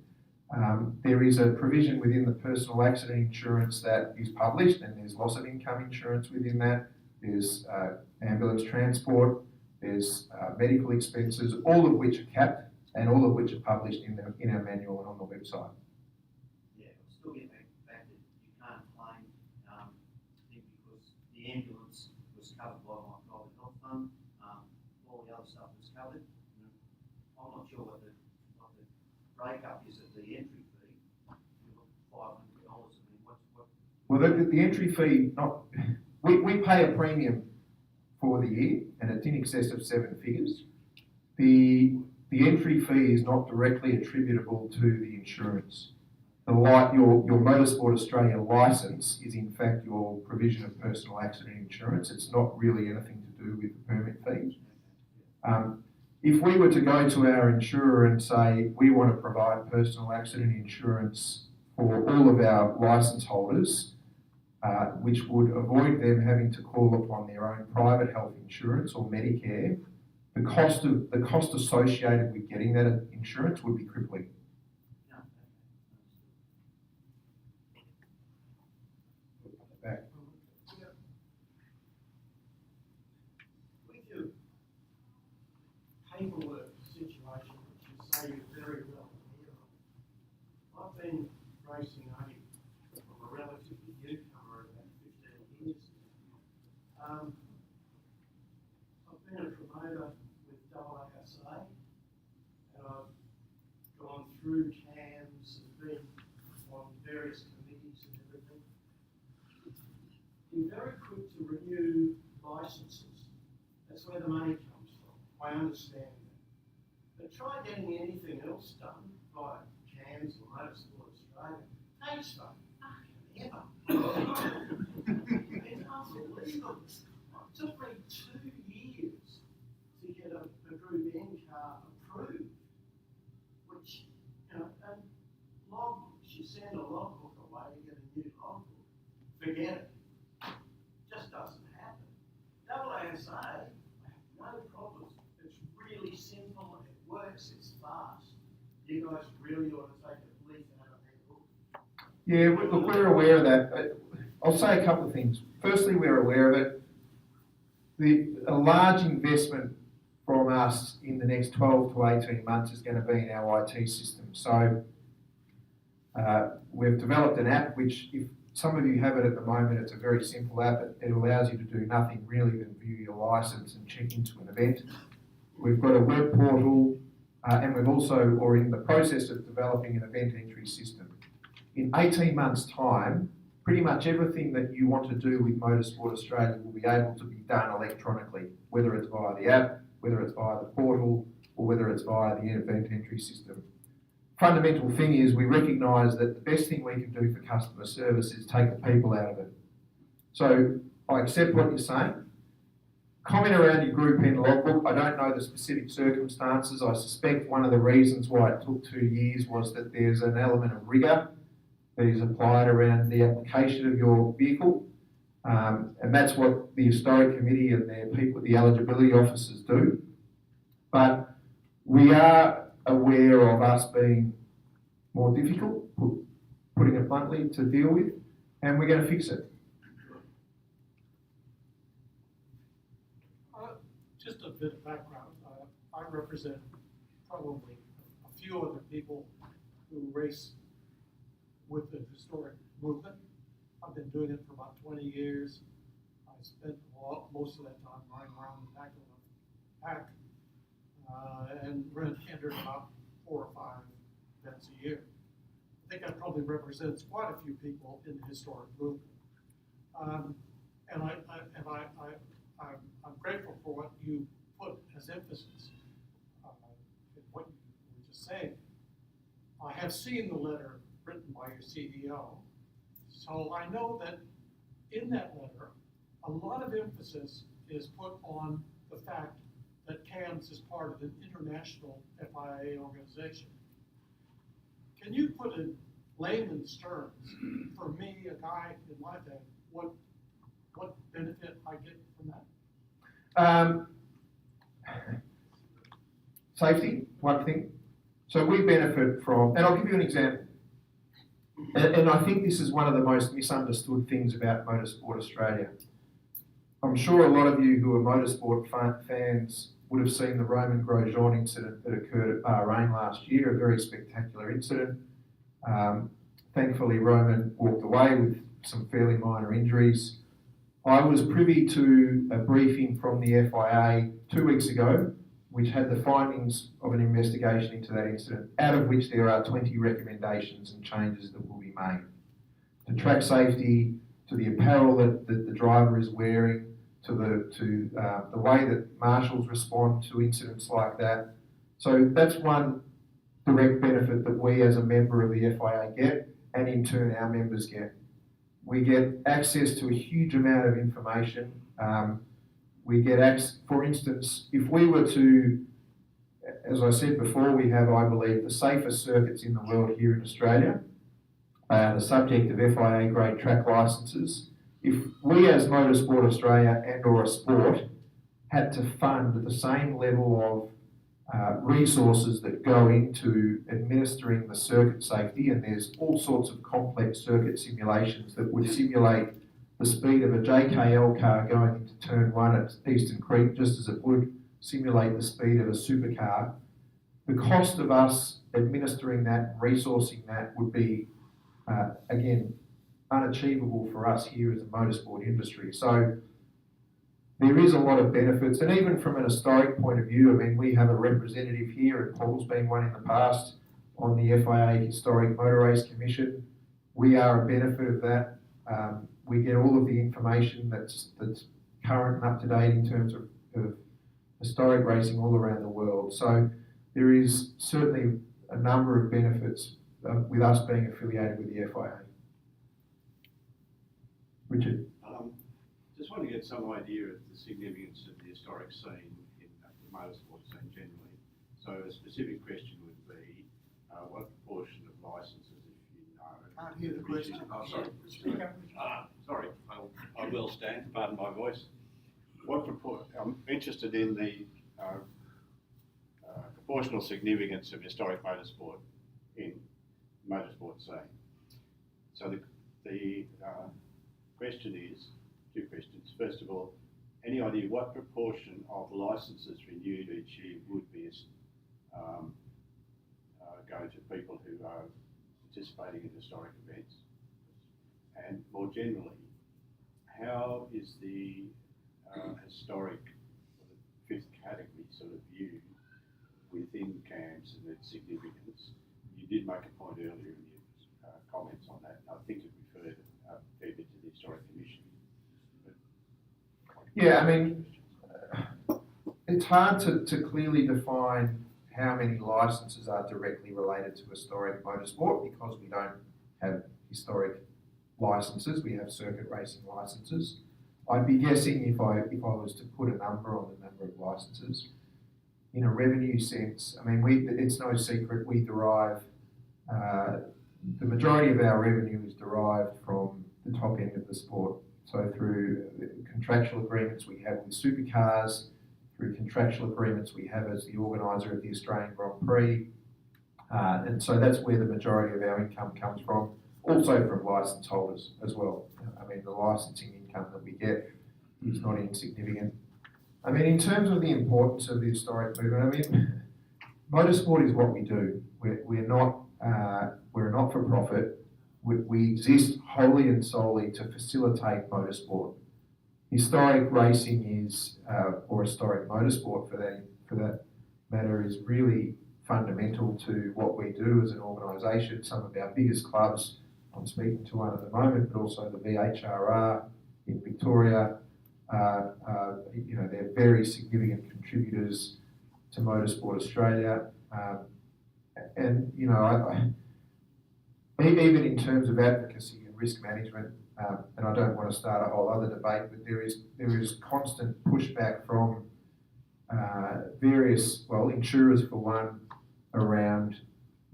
There is a provision within the personal accident insurance that is published, and there's loss of income insurance within that. There's ambulance transport, there's medical expenses, all of which are capped and all of which are published in our manual and on the website. Yeah, we'll still get back to the fact that you can't claim because the ambulance was covered by my private health fund, all the other stuff was covered. I'm not sure what the breakup is of the entry fee. $500. Well, the entry fee, we pay a premium for the year, and it's in excess of 7 figures. The entry fee is not directly attributable to the insurance. your Motorsport Australia licence is in fact your provision of personal accident insurance. It's not really anything to do with the permit fee. If we were to go to our insurer and say we want to provide personal accident insurance for all of our licence holders, which would avoid them having to call upon their own private health insurance or Medicare, the cost associated with getting that insurance would be crippling. Back. With your paperwork situation, which you say you're very well aware of, I've been racing only from a relatively newcomer about 15 years. I've been a promoter with HSRCA, and I've gone through CAMs and been on various committees and everything. You're very quick to renew licences. That's where the money comes from. I understand that. But try getting anything else done, like CAMs or Motorsport Australia. Takes fucking ever. It's unbelievable. It took me 2 years to get a Group N car approved, which, and logbooks, you send a logbook away to get a new logbook. Forget it. Just doesn't happen. HSRCA, I have no problems. It's really simple, it works, it's fast. You guys really ought to take a leaf out of their book. Yeah, look, we're aware of that. I'll say a couple of things. Firstly, we're aware of it. A large investment from us in the next 12 to 18 months is going to be in our IT system. So we've developed an app which, if some of you have it at the moment, it's a very simple app. It allows you to do nothing really than view your licence and check into an event. We've got a web portal and we've also, or in the process of developing an event entry system. In 18 months' time, pretty much everything that you want to do with Motorsport Australia will be able to be done electronically, whether it's via the app, whether it's via the portal, or whether it's via the event entry system. Fundamental thing is we recognise that the best thing we can do for customer service is take the people out of it. So I accept what you're saying. Comment around your Group N logbook. I don't know the specific circumstances. I suspect one of the reasons why it took 2 years was that there's an element of rigour that is applied around the application of your vehicle. And that's what the Historic Committee and their people, the eligibility officers do. But we are aware of us being more difficult, putting it bluntly, to deal with, and we're going to fix it. Just a bit of background. I represent probably a few other people who race with the historic movement. I've been doing it for about 20 years. I spent most of that time running around the back of the pack and entered about 4 or 5 events a year. I think that probably represents quite a few people in the historic movement. And I'm grateful for what you put as emphasis in what you were just saying. I have seen the letter written by your CEO, so I know that in that letter, a lot of emphasis is put on the fact that CAMS is part of an international FIA organization. Can you put in layman's terms, for me, a guy in my day, what benefit I get from that? Safety, one thing. So we benefit from, and I'll give you an example. And I think this is one of the most misunderstood things about Motorsport Australia. I'm sure a lot of you who are motorsport fans would have seen the Romain Grosjean incident that occurred at Bahrain last year, a very spectacular incident. Thankfully, Romain walked away with some fairly minor injuries. I was privy to a briefing from the FIA 2 weeks ago, which had the findings of an investigation into that incident, out of which there are 20 recommendations and changes that will be made. To track safety, to the apparel that the driver is wearing, to the way that marshals respond to incidents like that. So that's one direct benefit that we as a member of the FIA get. and in turn our members get. We get access to a huge amount of information. We get for instance, if we were to, as I said before, we have, I believe, the safest circuits in the world here in Australia, the subject of FIA grade track licences. If we as Motorsport Australia and or a sport had to fund the same level of resources that go into administering the circuit safety, and there's all sorts of complex circuit simulations that would simulate the speed of a JKL car going into turn 1 at Eastern Creek, just as it would simulate the speed of a supercar. The cost of us administering that, resourcing that, would be, again, unachievable for us here as a motorsport industry. So there is a lot of benefits, and even from an historic point of view, I mean, we have a representative here, and Paul's been one in the past, on the FIA Historic Motor Race Commission. We are a benefit of that. We get all of the information that's current and up to date in terms of historic racing all around the world. So there is certainly a number of benefits with us being affiliated with the FIA. Richard? Just want to get some idea of the significance of the historic scene in the motorsport scene generally. So a specific question would be, what proportion of licences, if you know? Can't hear the question. Oh, sorry. Sorry, I will stand, pardon my voice. I'm interested in the proportional significance of historic motorsport in motorsport scene. So the question is, two questions. First of all, any idea what proportion of licences renewed each year would be go to people who are participating in historic events? And more generally, how is the historic, or the fifth category, sort of viewed within CAMS and its significance? You did make a point earlier in your comments on that, and I think it referred a fair bit to the Historic Commission. Yeah, I mean, it's hard to clearly define how many licences are directly related to historic motorsport because we don't have historic licences, we have circuit racing licences. I'd be guessing if I was to put a number on the number of licences. In a revenue sense, I mean, it's no secret we derive, the majority of our revenue is derived from the top end of the sport. So through contractual agreements we have with supercars, through contractual agreements we have as the organiser of the Australian Grand Prix, and so that's where the majority of our income comes from. Also from licence holders as well. I mean, the licensing income that we get is not insignificant. I mean, in terms of the importance of the historic movement, I mean, motorsport is what we do. We're not a not-for-profit. We exist wholly and solely to facilitate motorsport. Historic racing is, or historic motorsport for that matter, is really fundamental to what we do as an organisation. Some of our biggest clubs, I'm speaking to one at the moment, but also the VHRR in Victoria, they're very significant contributors to Motorsport Australia. And even in terms of advocacy and risk management, and I don't want to start a whole other debate, but there is constant pushback from various, insurers for one, around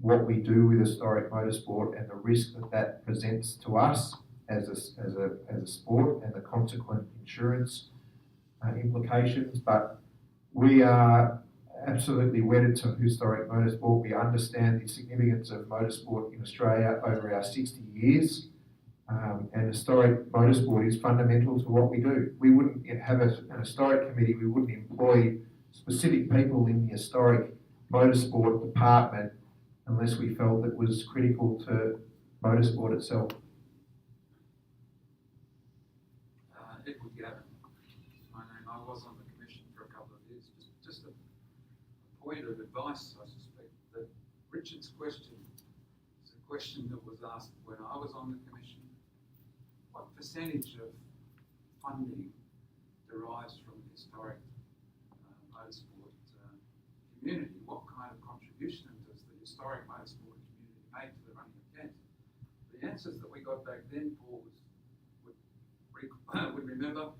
what we do with historic motorsport and the risk that presents to us as a sport and the consequent insurance implications. But we are absolutely wedded to historic motorsport. We understand the significance of motorsport in Australia over our 60 years, and historic motorsport is fundamental to what we do. We wouldn't have an historic committee, we wouldn't employ specific people in the historic motorsport department unless we felt it was critical to motorsport itself. Edward Gavin, my name. I was on the commission for a couple of years. Just a point of advice, I suspect, that Richard's question is a question that was asked when I was on the commission. What percentage of funding derives from the historic motorsport community? What kind of contribution does the historic motorsport community make to the running of CAMS? The the answers that we got back then, Paul would remember,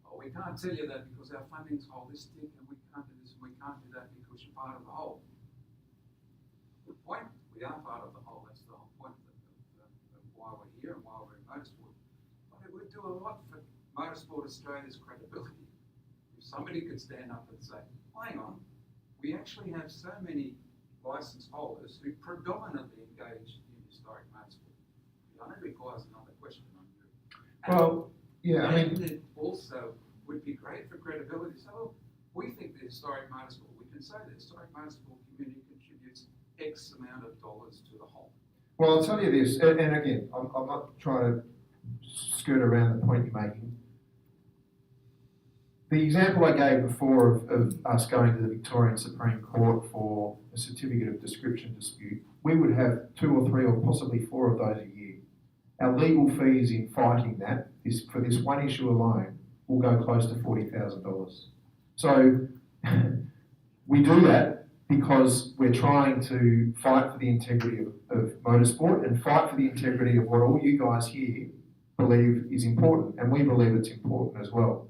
oh, we can't tell you that because our funding's holistic and we can't do this and we can't do that because you're part of the whole. Good point, we are part of the whole, that's the whole point of why we're here and why we're in motorsport. But it would do a lot for Motorsport Australia's credibility. If somebody could stand up and say, hang on, we actually have so many licence holders who predominantly engage in historic motorsport. It requires another question on you. Well, yeah, I mean, it also would be great for credibility. So we think the historic motorsport, we can say the historic motorsport community contributes X amount of dollars to the whole. well, I'll tell you this, and again, I'm not trying to skirt around the point you're making. The example I gave before of us going to the Victorian Supreme Court for a certificate of description dispute, we would have 2 or 3 or possibly 4 of those a year. Our legal fees in fighting that for this one issue alone will go close to $40,000. So we do that because we're trying to fight for the integrity of motorsport and fight for the integrity of what all you guys here believe is important, and we believe it's important as well.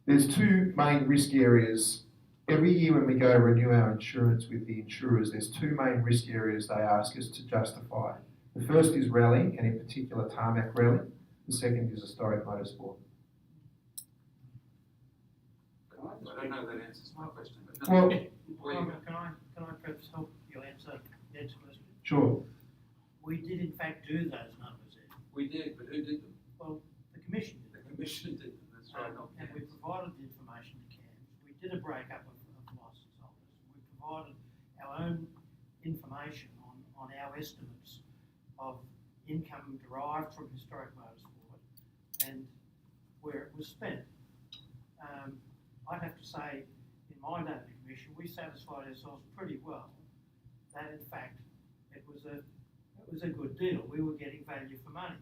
There's 2 main risk areas. Every year when we go renew our insurance with the insurers, there's 2 main risk areas they ask us to justify. The first is rallying, and in particular tarmac rallying. The second is historic motorsport. I don't know that answers my question. But Well, Can I perhaps help you answer Ed's question? Sure. We did in fact do those numbers, Ed. we did, but who did them? Well, the Commission did. The Commission did them, that's right, not And we CAMS. provided the information to CAMS. We did a breakup of licence holders. We provided our own information on our estimates of income derived from historic motorsport and where it was spent. I'd have to say, in my day at the Commission, we satisfied ourselves pretty well that in fact it was a good deal. We were getting value for money.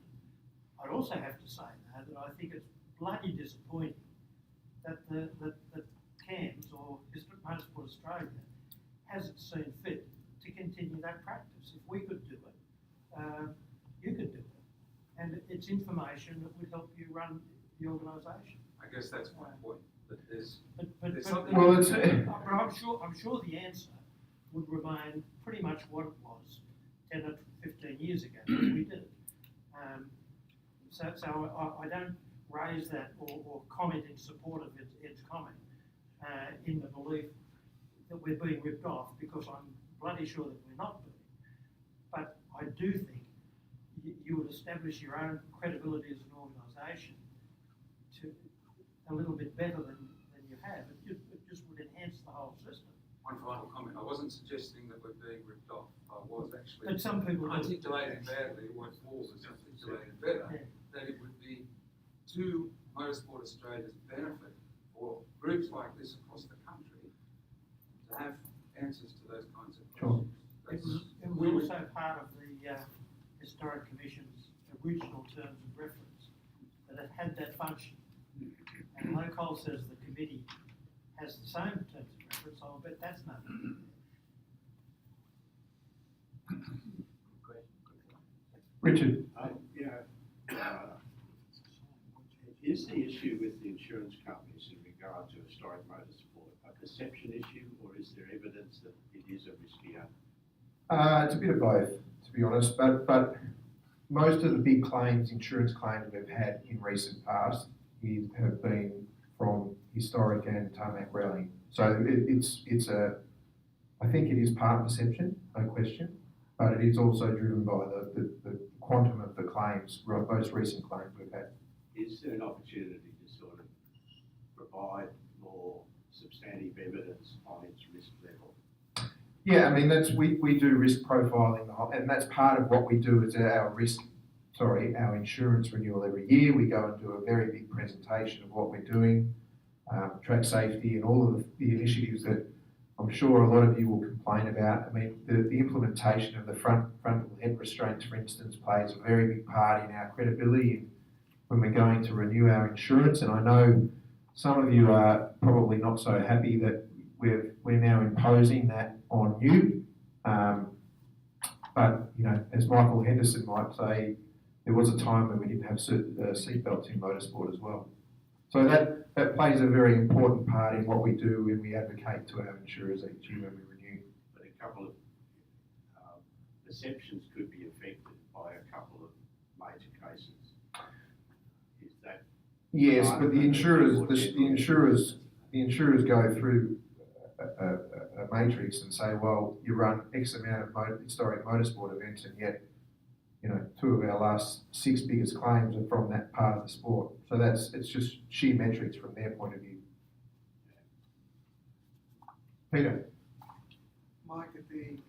I'd also have to say now that I think it's bloody disappointing that that CAMS or Motorsport Australia hasn't seen fit to continue that practice. If we could do it, you could do it. And it's information that would help you run the organisation. I guess that's my point, that there's But something. Well, it's I'm sure the answer would remain pretty much what it was 10 or 15 years ago when we did it. So I don't raise that or comment in support of Ed's comment in the belief that we're being ripped off, because I'm bloody sure that we're not being. But I do think you would establish your own credibility as an organisation to a little bit better than you have. It just would enhance the whole system. One final comment, I wasn't suggesting that we're being ripped off, I was actually But some people do. articulating badly what Paul was articulating better, Yeah. that it would be to Motorsport Australia's benefit for groups like this across the country to have answers to those kinds of Sure. questions. It was also part of the Historic Commission's original terms of reference, that it had that function. And although Cole says the committee has the same terms of reference, I'll bet that's nothing. Richard. Is the issue with the insurance companies in regard to historic motorsport a perception issue, or is there evidence that it is a riskier? It's a bit of both, to be honest, but most of the big claims, insurance claims we've had in recent past have been from historic and tarmac rallying. So I think it is part perception, no question, but it is also driven by the quantum of the claims, most recent claims we've had. Is there an opportunity to sort of provide more substantive evidence on its risk level? Yeah, I mean, we do risk profiling, and that's part of what we do is our insurance renewal every year. We go and do a very big presentation of what we're doing, track safety and all of the initiatives that I'm sure a lot of you will complain about. I mean, the implementation of the frontal head restraints, for instance, plays a very big part in our credibility when we're going to renew our insurance. And I know some of you are probably not so happy that we're now imposing that on you. But, you know, as Michael Henderson might say, there was a time when we didn't have seatbelts in motorsport as well. So that plays a very important part in what we do when we advocate to our insurers each year when we renew. But a couple of perceptions could be affected by a couple of major cases. Is that? Yes, but the insurers go through a matrix and say, well, you run X amount of historic motorsport events, and yet, you know, 2 of our last 6 biggest claims are from that part of the sport. So it's just sheer metrics from their point of view. Peter. Mike, at the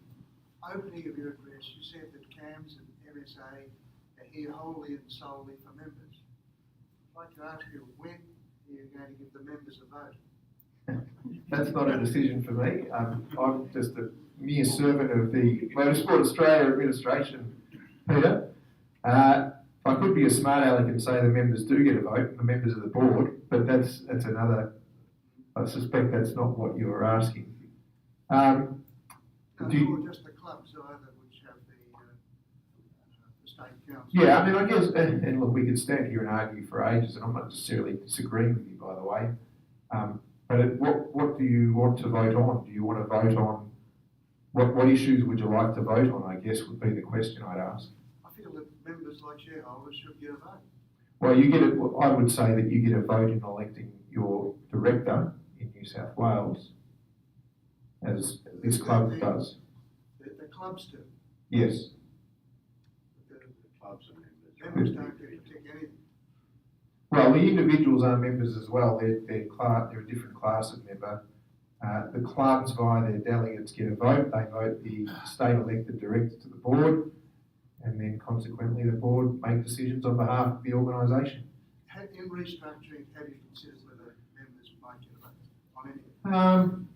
opening of your address, you said that CAMS and MSA are here wholly and solely for members. I'd like to ask you, when are you going to give the members a vote? That's not a decision for me. I'm just a mere servant of the Motorsport Australia administration, Peter. I could be a smart aleck and say the members do get a vote, the members of the board, but that's another, I suspect that's not what you were asking. No, or just the clubs either, which have the state council. Yeah, I mean, I guess, and look, we could stand here and argue for ages, and I'm not necessarily disagreeing with you, by the way. But what do you want to vote on? Do you want to vote on, what issues would you like to vote on, I guess, would be the question I'd ask. I feel that members like shareholders should get a vote. Well, you get it. I would say that you get a vote in electing your director in New South Wales, as this club does. The clubs do. Yes. The Clubs and members don't get to pick anything. Well, the individuals are members as well. They're a different class of member. The clubs, via their delegates, get a vote. They vote the state elected director to the board, and then consequently the board make decisions on behalf of the organisation. In restructuring, have you considered whether members might get a vote on anything? No.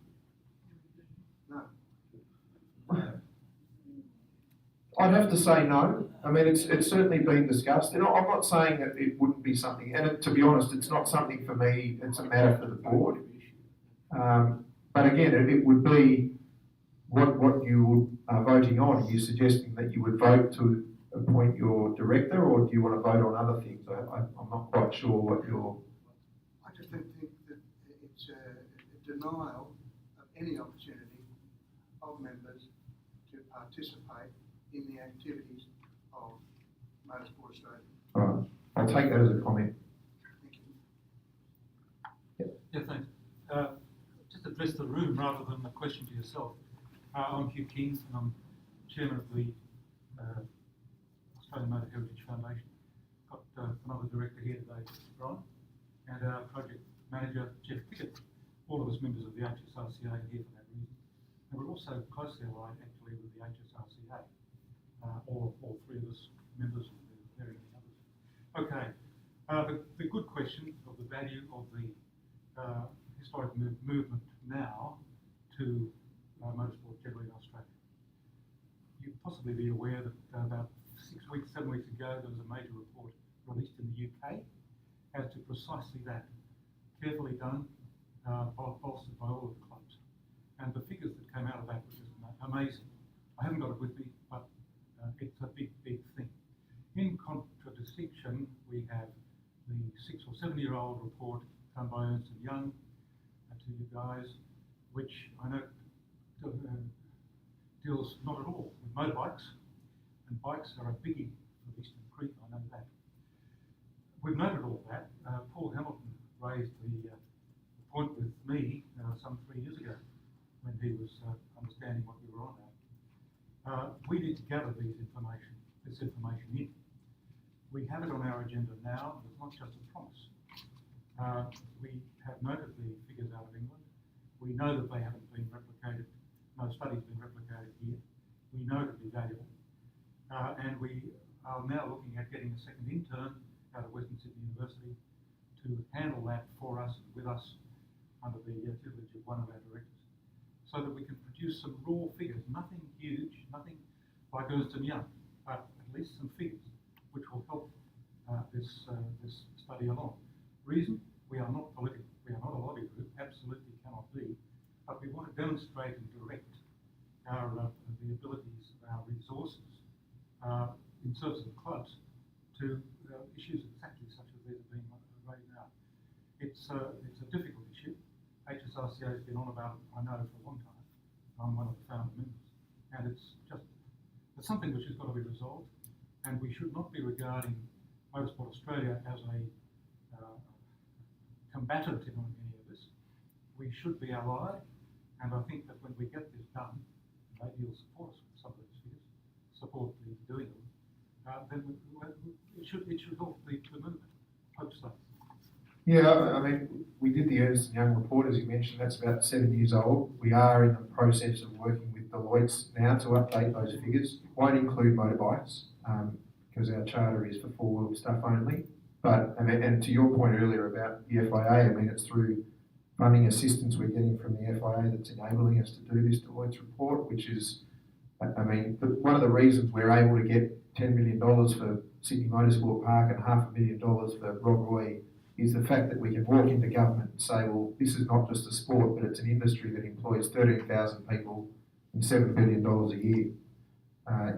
I'd have to say no. I mean, it's certainly been discussed, and I'm not saying that it wouldn't be something. And to be honest, it's not something for me. It's a matter for the board. But again, it would be what you are voting on. Are you suggesting that you would vote to appoint your director, or do you want to vote on other things? I'm not quite sure what you're. I just don't think that it's a denial of any opportunity of members to participate in the activities of Motorsport Australia. All right. I'll take that as a comment. Thank you. Yeah, thanks. Just address the room rather than a question to yourself. I'm Hugh Kings, and I'm chairman of the Australian Motor Heritage Foundation. Got another director here today, Brian, and our project manager, Jeff Pickett. All of us members of the HSRCA are here for that reason. And we're also closely aligned actually with the HSRCA. All 3 of us members, and there are many others. Okay, the good question of the value of the historic movement now to motorsport generally in Australia. You'd possibly be aware that about 7 weeks ago, there was a major report released in the UK as to precisely that. Carefully done, bolstered by all of the clubs. And the figures that came out of that were just amazing. I haven't got it with me, but it's a big, big thing. In contradistinction, we have the 6 or 7 year old report done by Ernst & Young to you guys, which I know deals not at all with motorbikes, and bikes are a biggie for Eastern Creek, I know that. We've noted all that. Paul Hamilton raised the point with me some 3 years ago when he was understanding what we were on at. We need to gather this information in. We have it on our agenda now, and it's not just a promise. We have noted the figures out of England. We know that they haven't been replicated, no study's been replicated here. We know to be valuable. And we are now looking at getting a second intern out of Western Sydney University to handle that for us, with us, under the tutelage of one of our directors, so that we can produce some raw figures, nothing huge, nothing like Ernst & Young, but at least some figures which will help this study along. Reason, we are not political, we are not a lobby group, absolutely cannot be, but we want to demonstrate and direct our the abilities of our resources in service of the clubs to issues exactly such as these are being raised now. It's a difficult issue. HSRCA has been on about it, I know, for a long time. I'm one of the founder members, and it's something which has got to be resolved, and we should not be regarding Motorsport Australia as a combatant in any of this. We should be allied, and I think that when we get this done, maybe you'll support us with some of these figures, support the doing of them, then it should help the movement. Hope so. Yeah, I mean, we did the Ernst & Young report, as you mentioned, that's about 7 years old. We are in the process of working with Deloitte now to update those figures. It won't include motorbikes, because our charter is for four-wheel stuff only. But, and to your point earlier about the FIA, I mean, it's through funding assistance we're getting from the FIA that's enabling us to do this Deloitte's report, which is, I mean, one of the reasons we're able to get $10 million for Sydney Motorsport Park and $500,000 for Rob Roy is the fact that we can walk into government and say, well, this is not just a sport, but it's an industry that employs 13,000 people and $7 billion a year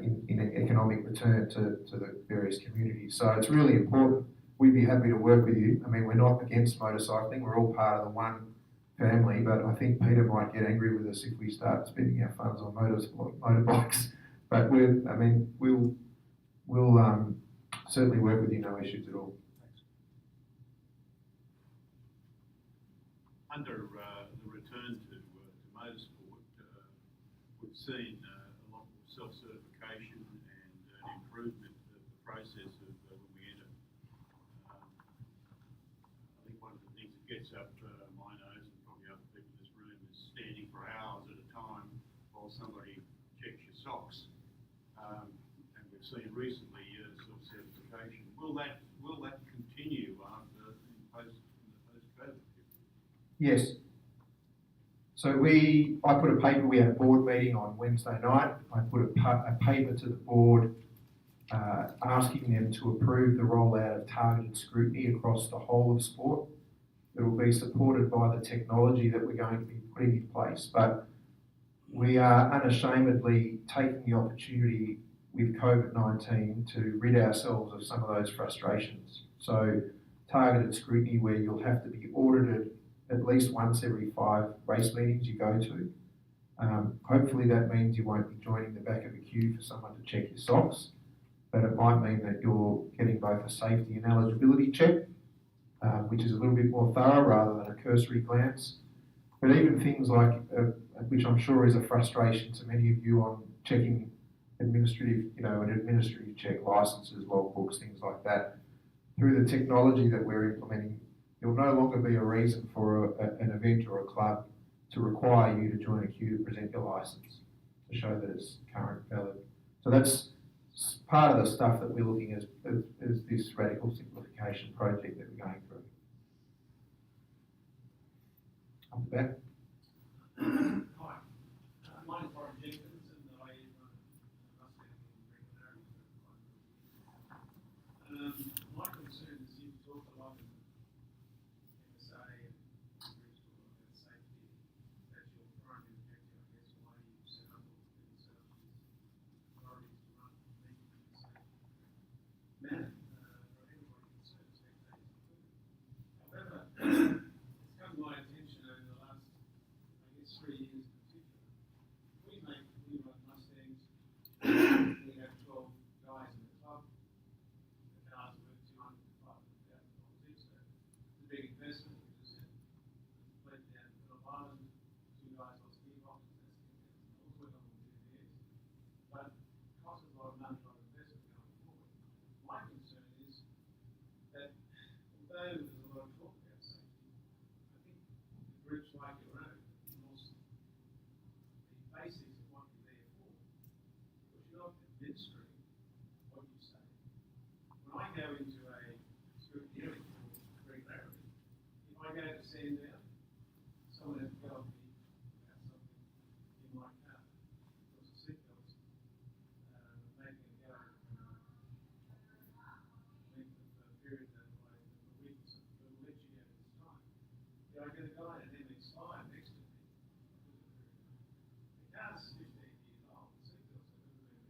in economic return to the various communities. So it's really important. We'd be happy to work with you. I mean, we're not against motorcycling. We're all part of the one family, but I think Peter might get angry with us if we start spending our funds on motorbikes. But we'll certainly work with you, no issues at all. Under the return to motorsport, we've seen a lot more self-certification and an improvement of the process of when we enter. I think one of the things that gets up my nose and probably other people in this room is standing for hours at a time while somebody checks your socks. And we've seen recently self-certification. Will that continue after in the post-COVID? Yes. So I put a paper, we had a board meeting on Wednesday night. I put a paper to the board asking them to approve the rollout of targeted scrutiny across the whole of sport. It will be supported by the technology that we're going to be putting in place. But we are unashamedly taking the opportunity with COVID-19 to rid ourselves of some of those frustrations. So targeted scrutiny where you'll have to be audited at least once every 5 race meetings you go to. Hopefully that means you won't be joining the back of a queue for someone to check your socks, but it might mean that you're getting both a safety and eligibility check, which is a little bit more thorough rather than a cursory glance. But even things like, which I'm sure is a frustration to many of you on checking an administrative check, licenses, logbooks, things like that. Through the technology that we're implementing, there will no longer be a reason for an event or a club to require you to join a queue to present your license to show that it's current valid. So that's part of the stuff that we're looking at as this radical simplification project that we're going through. Up the back. Hi, my name's Warren Jenkins, and I run my concern is you talk a lot in MSA and groups talk about safety. That's your primary objective, I guess, why you set up all the things set up these authorities to run meetings in a safe manner for everybody concerned, spectators included. However, it's come to my attention over the last, I guess, 3 years in particular. We run Mustangs. We have 12 guys in the club. The cars are worth $200,000 to $500,000 each. So it's a big investment. We just had a fleet down in Phillip Island. 2 guys lost gearboxes. That's $10,000 worth on them 2 years. But it costs a lot of money, a lot of investment going forward. My concern is that although there's a lot of talk about safety, I think the groups like your own lost the basics of what you're there for. Because you're not administering what you say. When I go into a scrutiny hearing for regularity, if I go to Sandown, someone has told me about something in my car because the seatbelts making it go length of period that I will let you go this time. Yeah, I get a guy in an MX-5 next to me. The car's 15 years old, the seatbelts have never been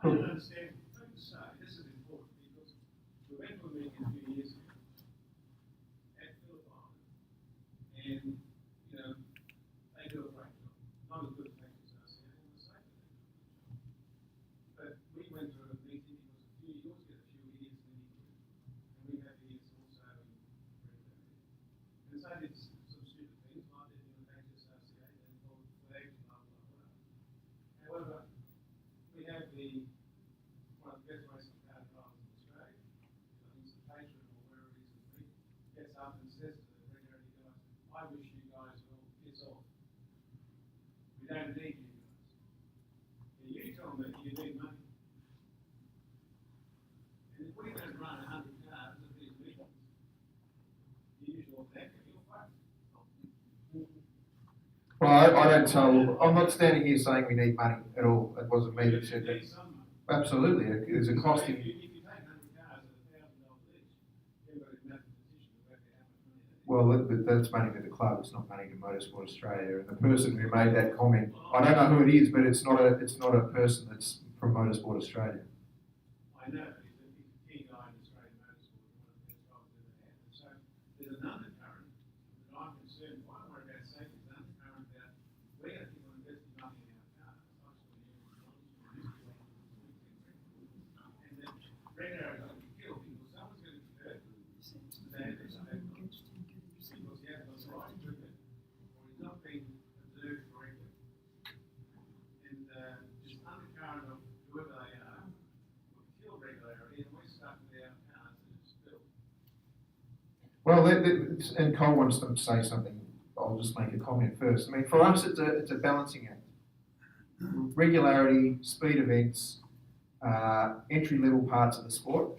I don't understand, let me say, this is important, because we went to a meeting a few years ago at Phillip Island, and, you know, they do a great job, not as good as HSRCA, on the safety. But we went to a meeting, it was a few years ago, and we had these also in regularity. And so I did some stupid things, like they did with HSRCA, they called flags, blah, blah, blah. However, we have one of the best racing car drivers in Australia, I think it's the patron or wherever it is in the gets up and says to the regularity guys, I wish you guys will piss off. We don't need you guys. And you tell me you need money. And if we don't run 100 cars at these meetings, the usual thing, you'll fuck. Well, I don't tell, I'm not standing here saying we need money at all. It wasn't me that said that. Absolutely, there's a cost in. If you take 100 cars at $1,000 each, you've got a mathematician to work out how much money that is. Well, that's money to the club, it's not money to Motorsport Australia. And the person who made that comment, I don't know who it is, but it's not a person that's from Motorsport Australia. I know, he's a key guy in Australian motorsport, one of the best guys ever had. So there's an undercurrent that I'm concerned, why I'm worried about safety, is an undercurrent about we're going to keep on investing money in our cars. And that regularly going to be killed because someone's going to be hurt. Because he hasn't got the right equipment, or he's not being observed correctly. And this undercurrent of whoever they are will kill regularity, and we're stuck with our cars that are spilled. Well, and Cole wants them to say something. I'll just make a comment first. I mean, for us, it's a balancing act. Regularity, speed events, entry-level parts of the sport,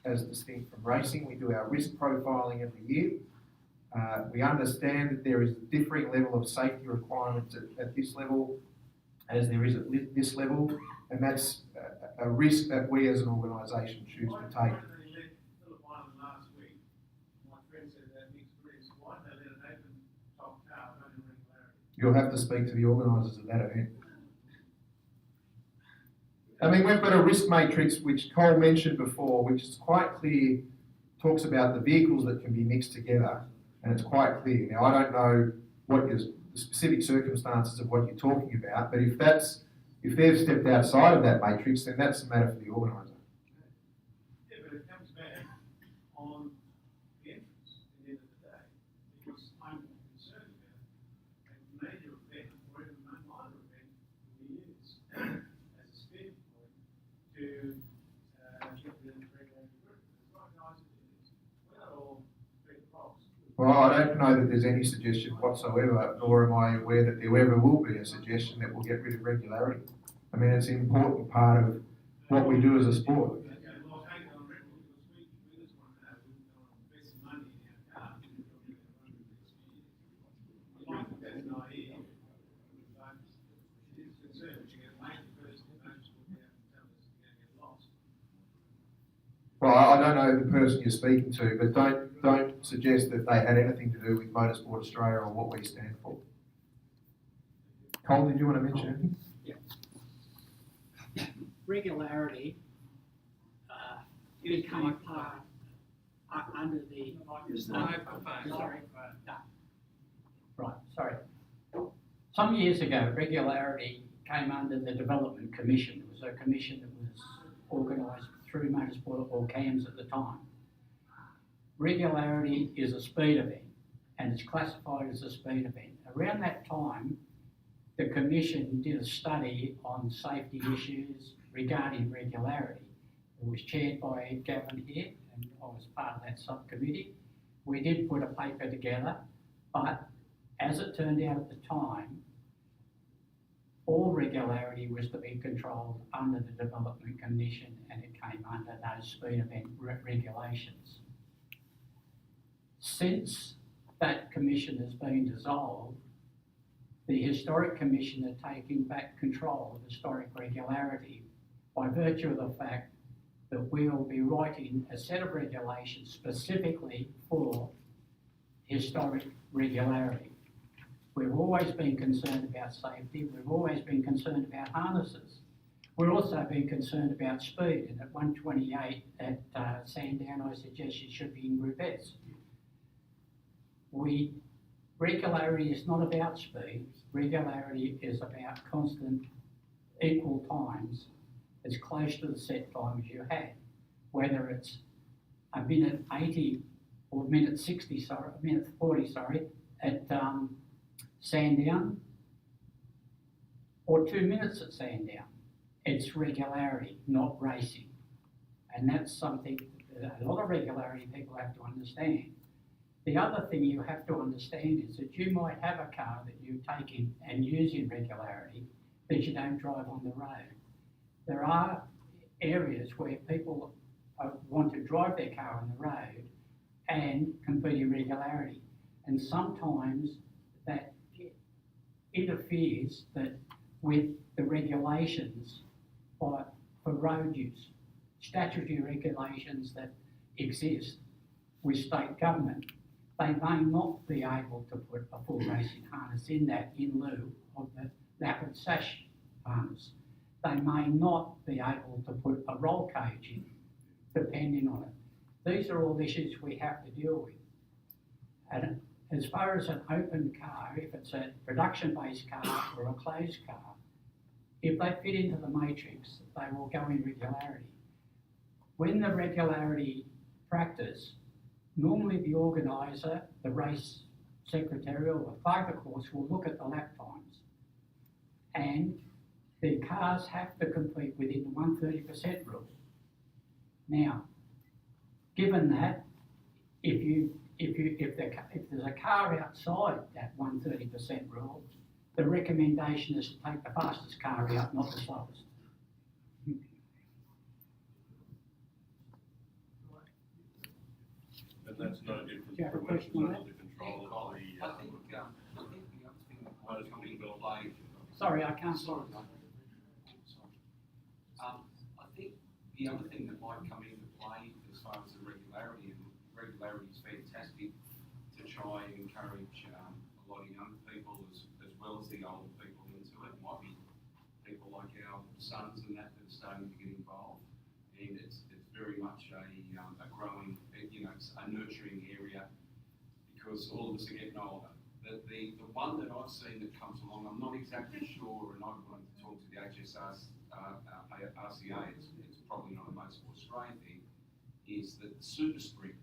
as distinct from racing. We do our risk profiling every year. We understand that there is a differing level of safety requirements at this level as there is at this level, and that's a risk that we as an organisation choose to take. Why did they let Phillip Island last week? My friend said that mixed risk. Why did they let an open top car run in regularity? You'll have to speak to the organisers of that event. I mean, we've got a risk matrix, which Cole mentioned before, which is quite clear, talks about the vehicles that can be mixed together, and it's quite clear. Now, I don't know what the specific circumstances of what you're talking about, but if they've stepped outside of that matrix, then that's a matter for the organiser. Yeah, but it comes back on the entrance at the end of the day, because I'm concerned about a major event or even a minor event we use as a speed point to get the regulatory group. There's a lot of guys that do this. We're not all big box. Well, I don't know that there's any suggestion whatsoever, nor am I aware that there ever will be a suggestion that we'll get rid of regularity. I mean, it's an important part of what we do as a sport. Okay, well, I'll take it on record because we just want to know we don't invest money in our cars. We don't get our own experience. I might think that's an idea, but it is concerned that you get a major person who knows what out and tell us you're going to get lost. Well, I don't know the person you're speaking to, but don't suggest that they had anything to do with Motorsport Australia or what we stand for. Cole, did you want to mention anything? Regularity became part under the. Sorry. Some years ago, regularity came under the Development Commission. It was a commission that was organised through Motorsport or CAMS at the time. Regularity is a speed event, and it's classified as a speed event. Around that time, the Commission did a study on safety issues regarding regularity. It was chaired by Gavin here, and I was part of that subcommittee. We did put a paper together, but as it turned out at the time, all regularity was to be controlled under the Development Commission, and it came under those speed event regulations. Since that commission has been dissolved, the Historic Commission are taking back control of historic regularity by virtue of the fact that we will be writing a set of regulations specifically for historic regularity. We've always been concerned about safety. We've always been concerned about harnesses. We're also being concerned about speed, and at 128 at Sandown, I suggest it should be in Group S. Regularity is not about speed. Regularity is about constant equal times as close to the set time as you had, whether it's a minute 80 or minute 60, sorry, a minute 40, sorry, at Sandown, or 2 minutes at Sandown. It's regularity, not racing. And that's something that a lot of regularity people have to understand. The other thing you have to understand is that you might have a car that you take in and use in regularity, but you don't drive on the road. There are areas where people want to drive their car on the road and compete in regularity. And sometimes that interferes with the regulations for road use, statutory regulations that exist with state government. They may not be able to put a full racing harness in that in lieu of the rapid sash harness. They may not be able to put a roll cage in, depending on it. These are all issues we have to deal with. And as far as an open car, if it's a production-based car or a closed car, if they fit into the matrix, they will go in regularity. When the regularity practice, normally the organiser, the race secretary or the flag of the course will look at the lap times. And the cars have to compete within the 130% rule. Now, given that, if there's a car outside that 130% rule, the recommendation is to take the fastest car out, not the slowest. And that's no different Do you have a from when question on it's under the control of the, I think the other thing that might come into play. Sorry, I can't. Sorry. I think the other thing that might come into play as far as the regularity, and regularity is fantastic to try and encourage a lot of young people as well as the older people into it. It might be people like our sons and that are starting to get involved, and it's very much a growing, it's a nurturing area because all of us are getting older. The one that I've seen that comes along, I'm not exactly sure, and I want to talk to the HSRCA, it's probably not a Motorsport Australia thing, is that the super sprint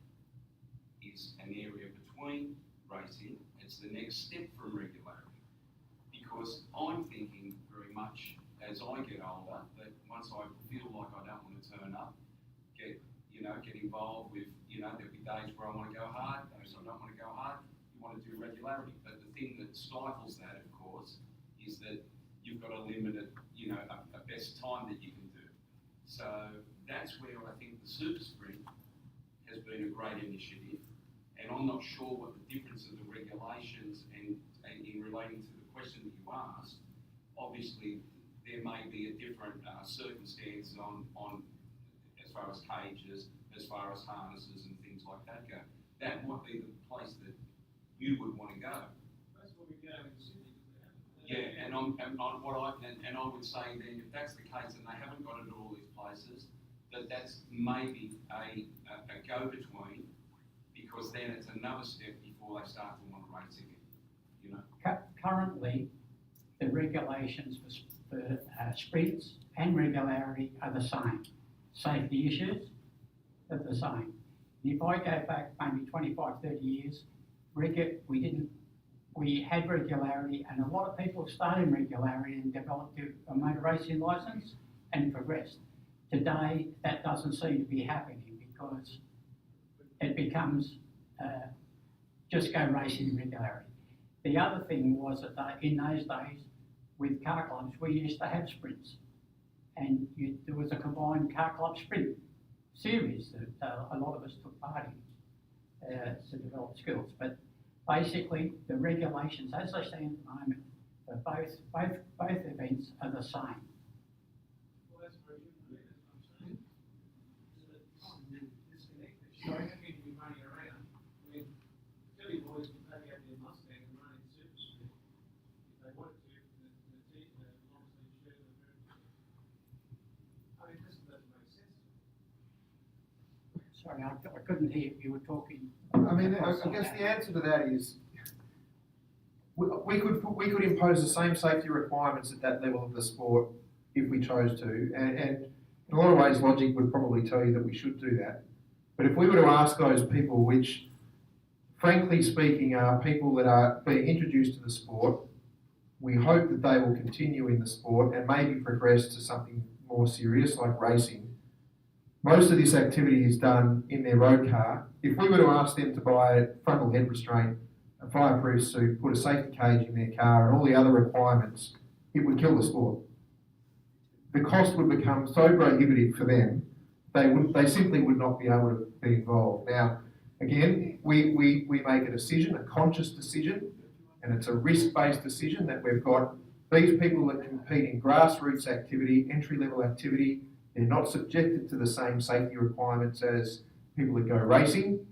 is an area between racing. It's the next step from regularity. Because I'm thinking very much as I get older that once I feel like I don't want to turn up, get involved with, there'll be days where I want to go hard, days I don't want to go hard. You want to do regularity. But the thing that stifles that, of course, is that you've got a limited, a best time that you can do. So that's where I think the super sprint has been a great initiative. And I'm not sure what the difference of the regulations and in relating to the question that you asked, obviously there may be a different circumstance on as far as cages, as far as harnesses and things like that go. That might be the place that you would want to go. That's what we go in Sydney. Yeah, and I would say then if that's the case and they haven't got it at all these places, that's maybe a go-between, because then it's another step before they start to want to race again. Currently, the regulations for sprints and regularity are the same. Safety issues are the same. And if I go back maybe 25, 30 years, we had regularity, and a lot of people started regularity and developed a motor racing licence and progressed. Today, that doesn't seem to be happening because it becomes just go racing in regularity. The other thing was that in those days, with car clubs, we used to have sprints. And there was a combined car club sprint series that a lot of us took part in to develop skills. But basically, the regulations, as they stand at the moment, for both events are the same. Well, that's very good. That's what I'm saying. Disconnect this. So how can you be running around? I mean, Philly boys can take out their Mustang and run in super sprint if they wanted to. The long sleeve shirt and the Sorry, I couldn't hear you were talking. I mean, I guess the answer to that is, we could impose the same safety requirements at that level of the sport if we chose to, and in a lot of ways logic would probably tell you that we should do that. But if we were to ask those people, which frankly speaking are people that are being introduced to the sport, we hope that they will continue in the sport and maybe progress to something more serious like racing. Most of this activity is done in their road car. If we were to ask them to buy a frontal head restraint, a fireproof suit, put a safety cage in their car and all the other requirements, it would kill the sport. The cost would become so prohibitive for them, they simply would not be able to be involved. Now, again, we make a decision, a conscious decision, and it's a risk-based decision that we've got these people that compete in grassroots activity, entry-level activity. They're not subjected to the same safety requirements as people that go racing.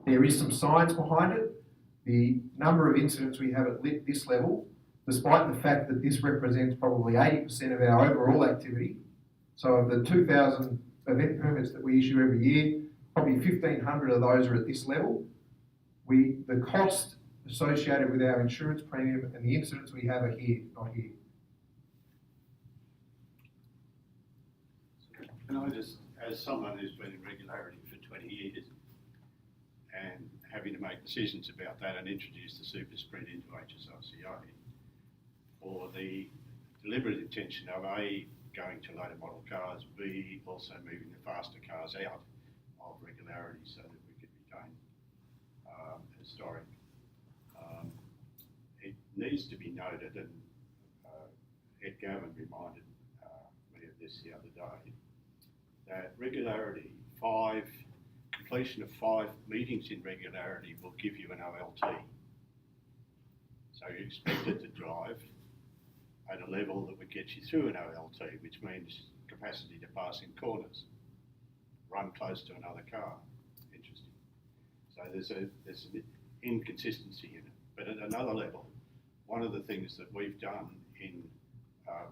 There is some science behind it. The number of incidents we have at this level, despite the fact that this represents probably 80% of our overall activity. So of the 2,000 event permits that we issue every year, probably 1,500 of those are at this level. The cost associated with our insurance premium and the incidents we have are here, not here. Can I just, as someone who's been in regularity for 20 years and having to make decisions about that and introduce the super sprint into HSRCA for the deliberate intention of A, going to later model cars, B, also moving the faster cars out of regularity so that we could retain historic. It needs to be noted, and Ed Gavin reminded me of this the other day, that regularity, completion of 5 meetings in regularity will give you an OLT. So you're expected to drive at a level that would get you through an OLT, which means capacity to pass in corners, run close to another car. Interesting. So there's an inconsistency in it. But at another level, one of the things that we've done in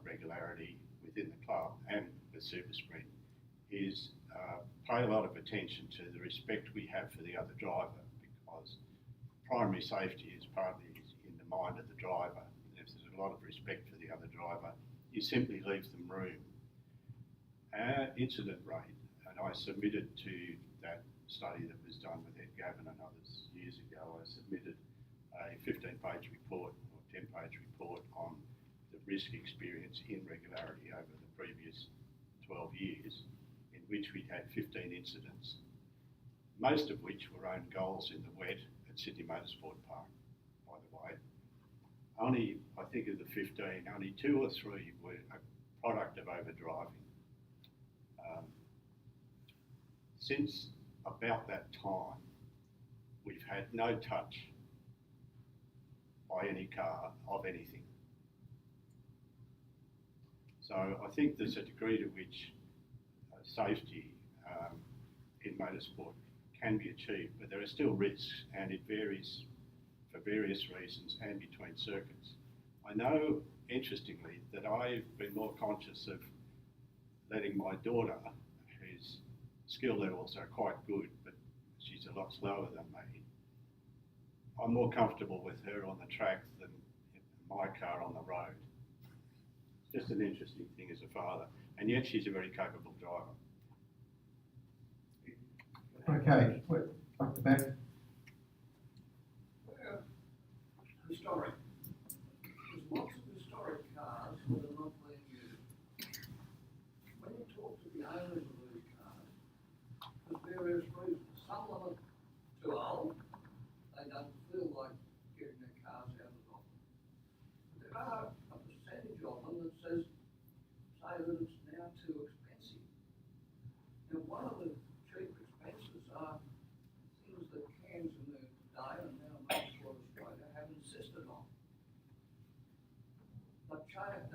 regularity within the club and the Super Sprint is pay a lot of attention to the respect we have for the other driver, because primary safety is partly in the mind of the driver. If there's a lot of respect for the other driver, you simply leave them room. Our incident rate, and I submitted to that study that was done with Ed Gavin and others years ago, I submitted a 15-page report or 10-page report on the risk experience in regularity over the previous 12 years, in which we'd had 15 incidents, most of which were own goals in the wet at Sydney Motorsport Park, by the way. Only, I think of the 15, only 2 or 3 were a product of overdriving. Since about that time, we've had no touch by any car of anything. So I think there's a degree to which safety in motorsport can be achieved, but there are still risks, and it varies for various reasons and between circuits. I know, interestingly, that I've been more conscious of letting my daughter, whose skill levels are quite good, but she's a lot slower than me, I'm more comfortable with her on the track than my car on the road. Just an interesting thing as a father, and yet she's a very capable driver. Okay, up the back. Historic. There's lots of historic cars that are not being used. When you talk to the owners of these cars, for various reasons, some of them are too old, they don't feel like getting their cars out of them. But there are a percentage of them that say that it's now too expensive. Now, one of the cheap expenses are things that Cairns in their day and now Motorsport Australia have insisted on. They've changed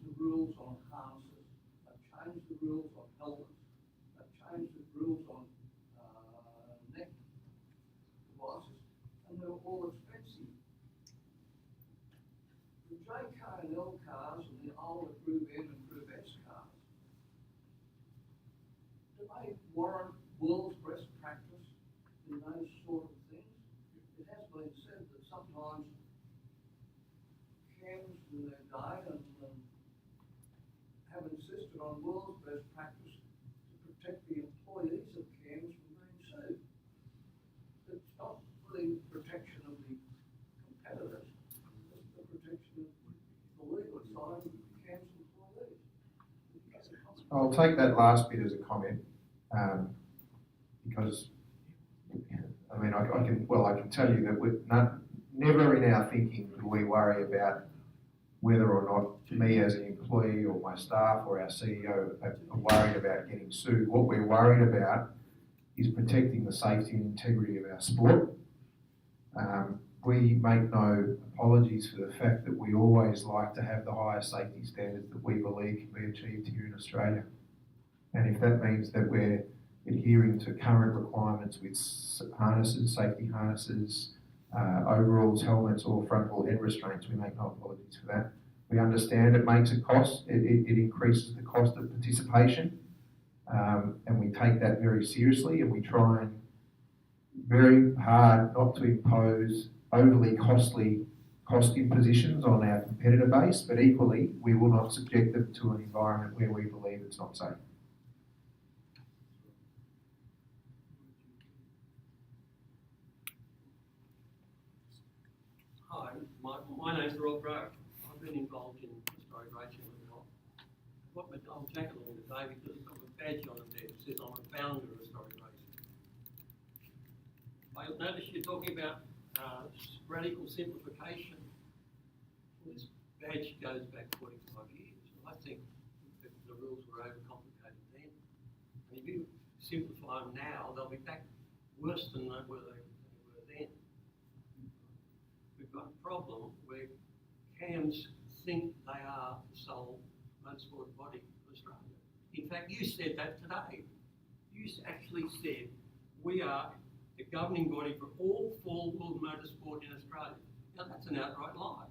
the rules on harnesses, they've changed the rules on helmets, they've changed the rules on neck devices, and they're all expensive. The JK&L cars and the older Group N and Group S cars, do they warrant world's best practice in those sort of things. It has been said that sometimes CAMs in their day have insisted on world's best practice to protect the employees of CAMs from being sued. It's not for the protection of the competitors, it's the protection of the legal side of CAMs employees. I'll take that last bit as a comment, because, I mean, I can tell you that never in our thinking do we worry about whether or not me as an employee or my staff or our CEO are worried about getting sued. What we're worried about is protecting the safety and integrity of our sport. We make no apologies for the fact that we always like to have the highest safety standards that we believe can be achieved here in Australia. And if that means that we're adhering to current requirements with harnesses, safety harnesses, overalls, helmets, or frontal head restraints, we make no apologies for that. We understand it makes a cost, it increases the cost of participation, and we take that very seriously, and we try and very hard not to impose overly costly cost impositions on our competitor base, but equally we will not subject them to an environment where we believe it's not safe. Hi, my name's Rob Rowe. I've been involved in historic racing a lot. I've got my old jacket on today because I've got my badge on it there. It says I'm a founder of historic racing. I noticed you're talking about radical simplification. Well, this badge goes back 45 years. I think that the rules were overcomplicated then. And if you simplify them now, they'll be back worse than they were then. We've got a problem where CAMs think they are the sole motorsport body of Australia. In fact, you said that today. You actually said we are the governing body for all four-wheel motorsport in Australia. Now that's an outright lie.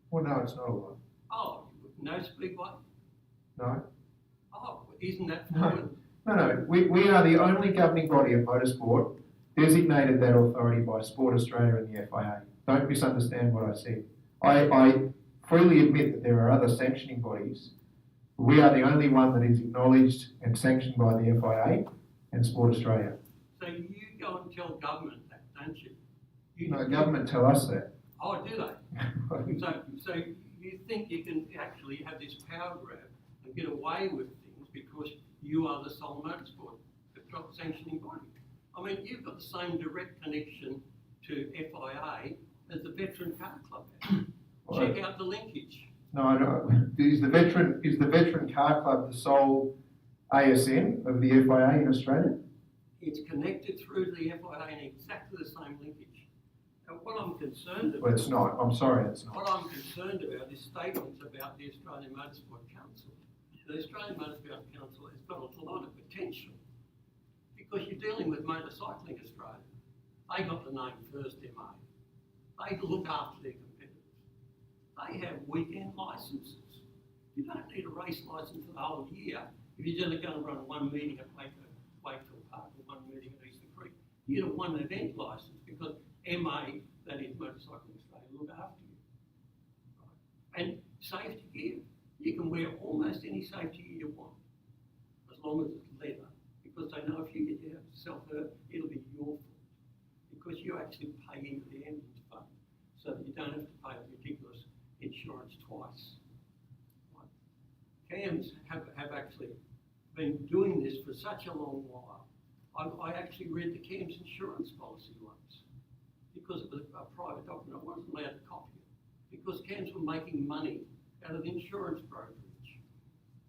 Well, no, it's not a lie. Oh, no speedway? No. Oh, isn't that No. forward? No. We are the only governing body of motorsport designated that authority by Sport Australia and the FIA. Don't misunderstand what I said. I freely admit that there are other sanctioning bodies. We are the only one that is acknowledged and sanctioned by the FIA and Sport Australia. So you go and tell government that, don't you? No, government tell us that. Oh, do they? So you think you can actually have this power grab and get away with things because you are the sole motorsport sanctioning body? I mean, you've got the same direct connection to FIA as the Veteran Car Club has. Check out the linkage. No. Is the Veteran Car Club the sole ASN of the FIA in Australia? It's connected through to the FIA in exactly the same linkage. Now, what I'm concerned about... Well, it's not. I'm sorry, it's not. What I'm concerned about is statements about the Australian Motorsport Council. The Australian Motorsport Council has got a lot of potential because you're dealing with Motorcycling Australia. They got the name First MA. They look after their competitors. They have weekend licences. You don't need a race licence for the whole year if you're just going to run one meeting at Wakefield Park or one meeting at Eastern Creek. You get a one event licence because MA, that is Motorcycling Australia, look after you. Right? And safety gear, you can wear almost any safety gear you want as long as it's leather because they know if you get yourself hurt, it'll be your fault because you actually pay into the ambulance fund so that you don't have to pay a ridiculous insurance twice. Right? CAMs have actually been doing this for such a long while. I actually read the CAMs insurance policy once because it was a private document. I wasn't allowed to copy it because CAMs were making money out of the insurance brokerage.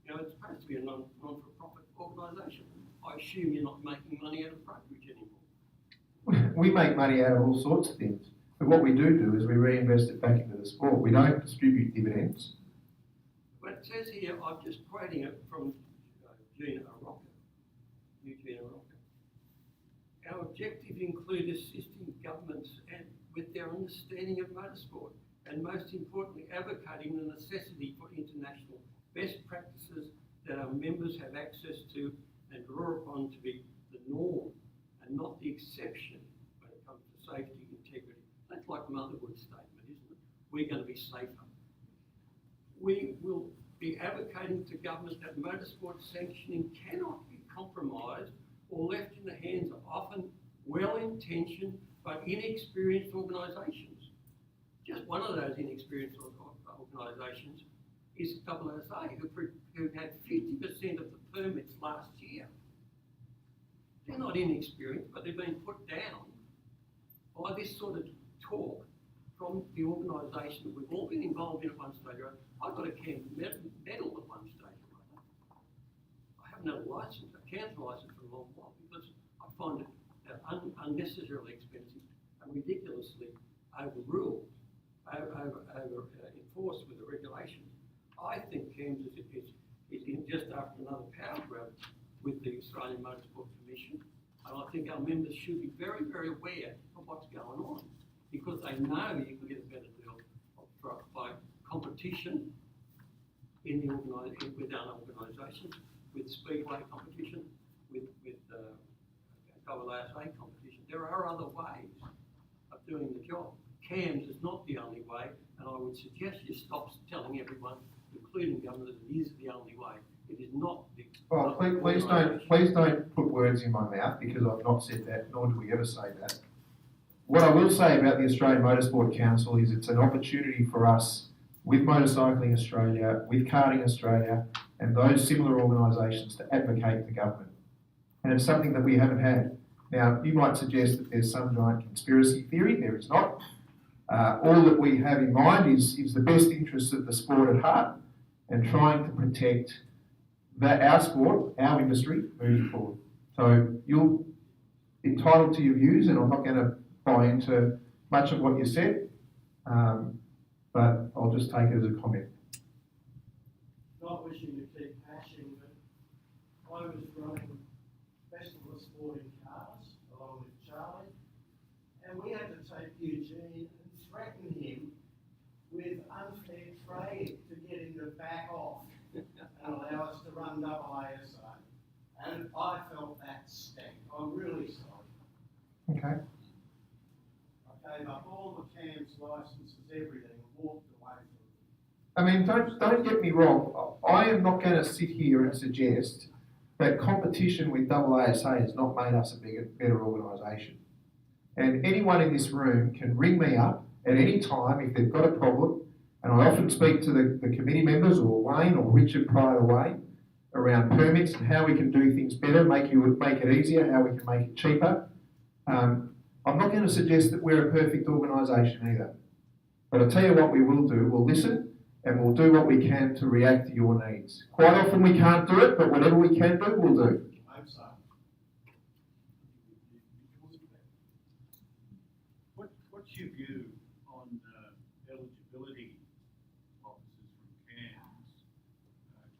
You know, it's supposed to be a non-for-profit organisation. I assume you're not making money out of brokerage anymore. We make money out of all sorts of things. But what we do is we reinvest it back into the sport. We don't distribute dividends. But it says here, I'm just quoting it from Eugene Rocker. Our objective include assisting governments and with their understanding of motorsport, and most importantly, advocating the necessity for international best practices that our members have access to and draw upon to be the norm and not the exception when it comes to safety, integrity. That's like Motherhood's statement, isn't it? We're going to be safer. We will be advocating to government that motorsport sanctioning cannot be compromised or left in the hands of often well-intentioned but inexperienced organisations. Just one of those inexperienced organisations is HSRCA, who had 50% of the permits last year. They're not inexperienced, but they've been put down by this sort of talk from the organisation that we've all been involved in at one stage or other. I got a CAMS medal at one stage or other. I haven't had a licence, a CAMS licence for a long while because I find it unnecessarily expensive and ridiculously overruled, enforced with the regulations. I think CAMS is in just after another power grab with the Australian Motorsport Commission, and I think our members should be very, very aware of what's going on because they know you can get a better deal by competition in the with our organisations, with speedway competition, with HSRCA competition. There are other ways of doing the job. CAMS is not the only way, and I would suggest you stop telling everyone, including government, that it is the only way. It is not the. Well, please don't put words in my mouth because I've not said that, nor do we ever say that. What I will say about the Australian Motorsport Council is it's an opportunity for us with Motorcycling Australia, with Karting Australia, and those similar organisations to advocate to government. And it's something that we haven't had. Now, you might suggest that there's some giant conspiracy theory. There is not. All that we have in mind is the best interests of the sport at heart and trying to protect our sport, our industry, moving forward. So you're entitled to your views, and I'm not going to buy into much of what you said, but I'll just take it as a comment. Not wishing to keep hashing, but I was running Festival of Sporting Cars along with Charlie, and we had to take Eugene and threaten him with unfair trade to get him to back off and allow us to run ASA. And I felt that stank. I'm really sorry. Okay. I gave up all the CAMS licenses, everything, and walked away from it. I mean, don't get me wrong. I am not going to sit here and suggest that competition with ASA has not made us a better organisation. And anyone in this room can ring me up at any time if they've got a problem. And I often speak to the committee members or Wayne or Richard prior to Wayne around permits and how we can do things better, make it easier, how we can make it cheaper. I'm not going to suggest that we're a perfect organisation either. But I'll tell you what we will do. We'll listen and we'll do what we can to react to your needs. Quite often we can't do it, but whatever we can do, we'll do. I'm sorry. What's your view on eligibility officers from CAMS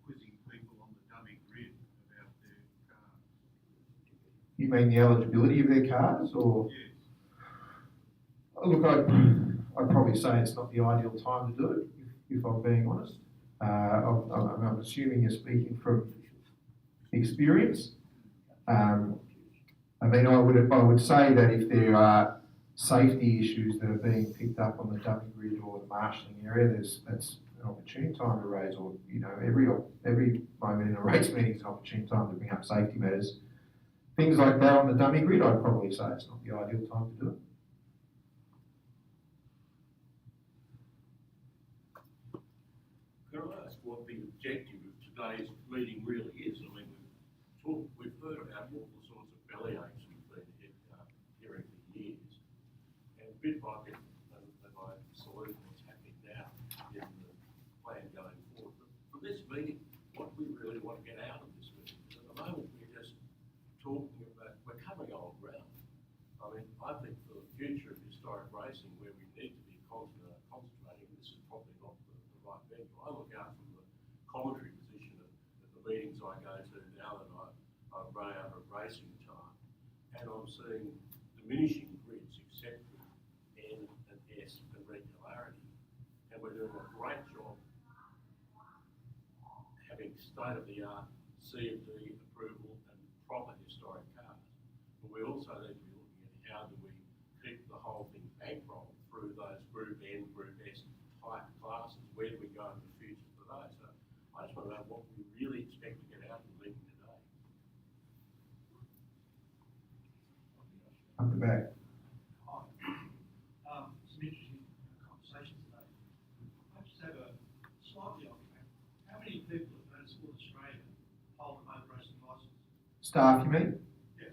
quizzing people on the dummy grid about their cars? You mean the eligibility of their cars, or? Yes. Look, I'd probably say it's not the ideal time to do it, if I'm being honest. I'm assuming you're speaking from experience. I mean, I would say that if there are safety issues that are being picked up on the dummy grid or the marshalling area, that's an opportune time to raise, or every moment in a race meeting is an opportune time to bring up safety matters. Things like that on the dummy grid, I'd probably say it's not the ideal time to do it. Can I ask what the objective of today's meeting really is? I mean, we've heard about all the sorts of bellyaches we've been hearing for years, and bit by bit, and I salute what's happening now in the plan going forward. But from this meeting, what do we really want to get out of this meeting? Because at the moment we're just talking about, we're covering old ground. I mean, I think for the future of historic racing, where we need to be concentrating, this is probably not the right venue. I look out from the commentary position at the meetings I go to now that I've run out of racing time, and I'm seeing diminishing grids except for N and S and regularity. And we're doing a great job having state-of-the-art C&D approval and historic cars. But we also need to be looking at how do we keep the whole thing bankrolled through those Group N, Group S type classes. Where do we go in the future for those? So I just want to know what we really expect to get out of the meeting today. Up the back. Some interesting conversation today. I just have a slightly off track. How many people at Motorsport Australia hold a motor racing licence? Staff, you mean? Yeah.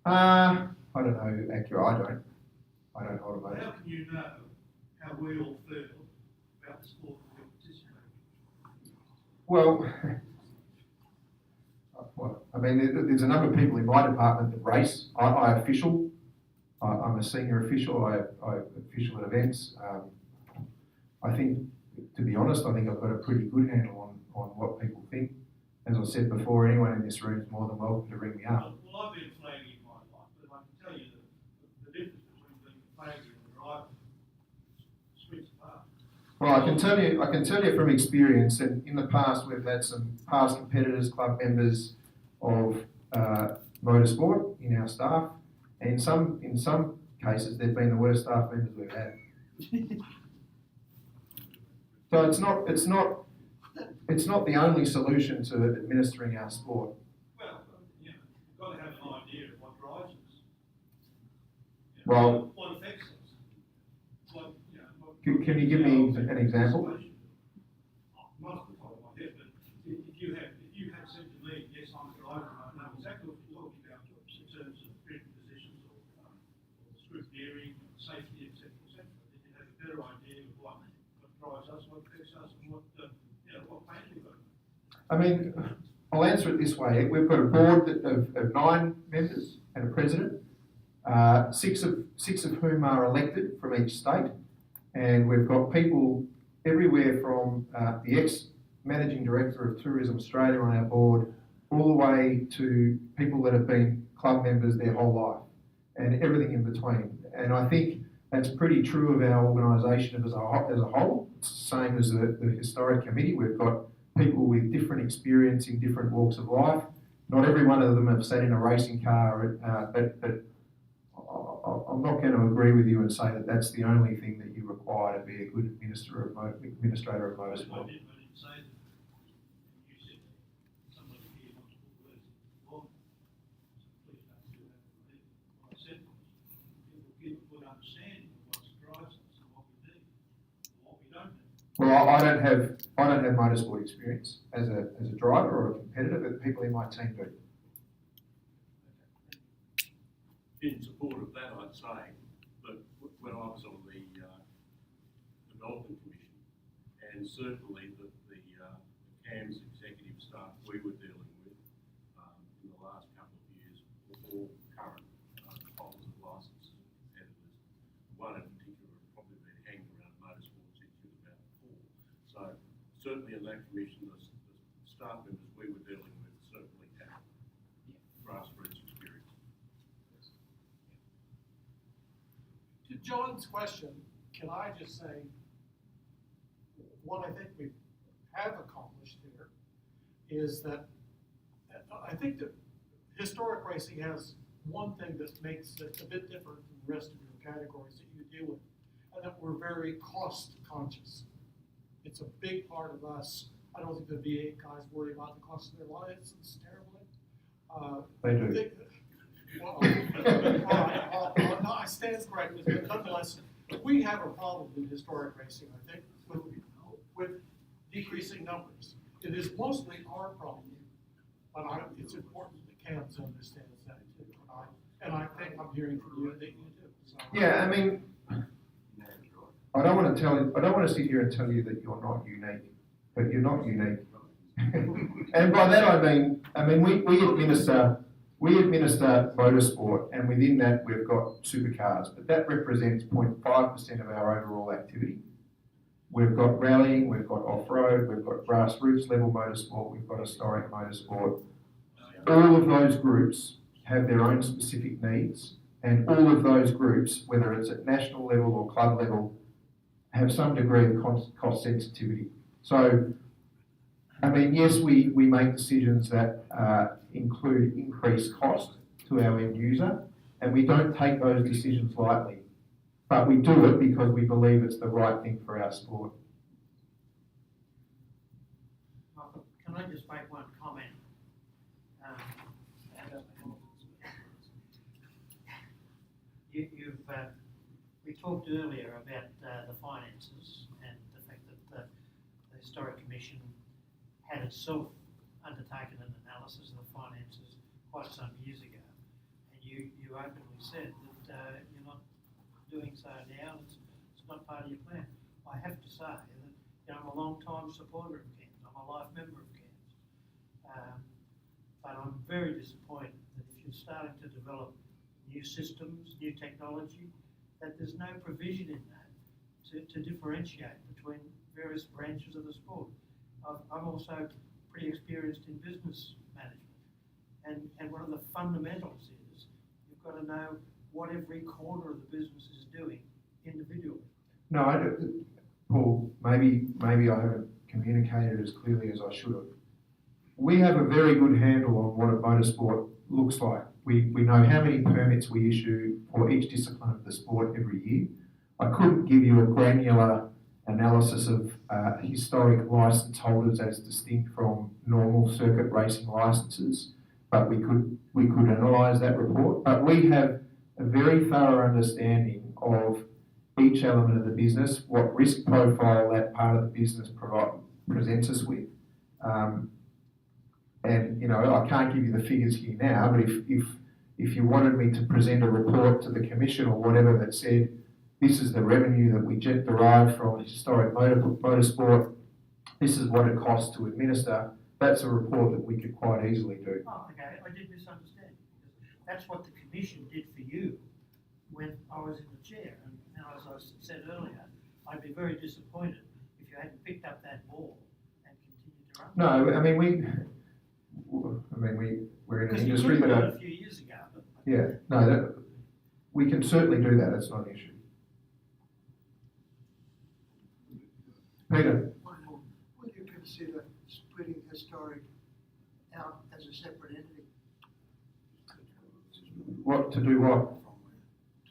I don't know, accurate. I don't hold a motor. How can you know how we all feel about the sport that we participate in? Well, I mean, there's a number of people in my department that race. I official. I'm a senior official. I official at events. I think, to be honest, I think I've got a pretty good handle on what people think. As I said before, anyone in this room is more than welcome to ring me up. Well, I've been flagging my life, but I can tell you the difference between being a flagger and a driver splits apart. Well, I can tell you from experience, and in the past we've had some past competitors, club members of motorsport in our staff, and in some cases they've been the worst staff members we've had. So it's not the only solution to administering our sport. Well, you know, you've got to have an idea of what drives us. You know, Well, what affects us. What, you know, can you give me an example? Not off the top of my head, but if you had said to me, yes, I'm a driver, I know exactly what you're talking about in terms of critical positions or screw gearing, safety, etc., then you have a better idea of what drives us, what affects us, and what plans we've got. I mean, I'll answer it this way. We've got a board of 9 members and a president, six of whom are elected from each state. And we've got people everywhere from the ex-managing director of Tourism Australia on our board, all the way to people that have been club members their whole life, and everything in between. And I think that's pretty true of our organisation as a whole. It's the same as the Historic Committee. We've got people with different experience in different walks of life. Not every one of them have sat in a racing car, but I'm not going to agree with you and say that that's the only thing that you require to be a good administrator of motorsport. I didn't say that. You said somebody here wants to put words wrong. So please don't do that. What I said was, people give a good understanding of what drives us and what we need, and what we don't need. Well, I don't have motorsport experience as a driver or a competitor, but people in my team do. In support of that, I'd say that when I was on the Development Commission, and certainly the CAMS executive staff we were dealing with in the last couple of years were all current holders of licences and competitors. One in particular had probably been hanging around motorsport since he was about 4. So certainly in that commission, the staff members we were dealing with certainly had grassroots experience. To John's question, can I just say, what I think we have accomplished here is that I think that historic racing has one thing that makes it a bit different from the rest of your categories that you deal with, and that we're very cost conscious. It's a big part of us. I don't think the V8 guys worry about the cost of their license terribly. They do. Well, all right, no, I stand corrected, but nonetheless, we have a problem in historic racing, I think, with decreasing numbers. It is mostly our problem, but it's important that CAMS understands that too. And I think I'm hearing from you that you do. So. Yeah, I mean, I don't want to sit here and tell you that you're not unique, but you're not unique. And by that I mean we administer motorsport, and within that we've got supercars, but that represents 0.5% of our overall activity. We've got rallying, we've got off-road, we've got grassroots level motorsport, we've got historic motorsport. All of those groups have their own specific needs, and all of those groups, whether it's at national level or club level, have some degree of cost sensitivity. So, I mean, yes, we make decisions that include increased cost to our end user, and we don't take those decisions lightly. But we do it because we believe it's the right thing for our sport. Can I just make one comment? We talked earlier about the finances and the fact that the Historic Commission had itself undertaken an analysis of the finances quite some years ago. And you openly said that you're not doing so now, it's not part of your plan. I have to say that I'm a long-time supporter of CAMS, I'm a life member of CAMS. But I'm very disappointed that if you're starting to develop new systems, new technology, that there's no provision in that to differentiate between various branches of the sport. I'm also pretty experienced in business management, and one of the fundamentals is you've got to know what every corner of the business is doing individually. No, I don't, Paul, maybe I haven't communicated as clearly as I should have. We have a very good handle on what a motorsport looks like. We know how many permits we issue for each discipline of the sport every year. I couldn't give you a granular analysis of historic licence holders as distinct from normal circuit racing licences, but we could analyse that report. But we have a very thorough understanding of each element of the business, what risk profile that part of the business presents us with. And you know, I can't give you the figures here now, but if you wanted me to present a report to the commission or whatever that said this is the revenue that we derive from historic motorsport, this is what it costs to administer, that's a report that we could quite easily do. Oh, okay, I did misunderstand, because that's what the commission did for you when I was in the chair, and as I said earlier, I'd be very disappointed if you hadn't picked up that ball and continued to run. No, I mean we're in an industry that a few years ago. Yeah, no, we can certainly do that. It's not an issue. Peter. Would you consider splitting historic out as a separate entity? What to do? What?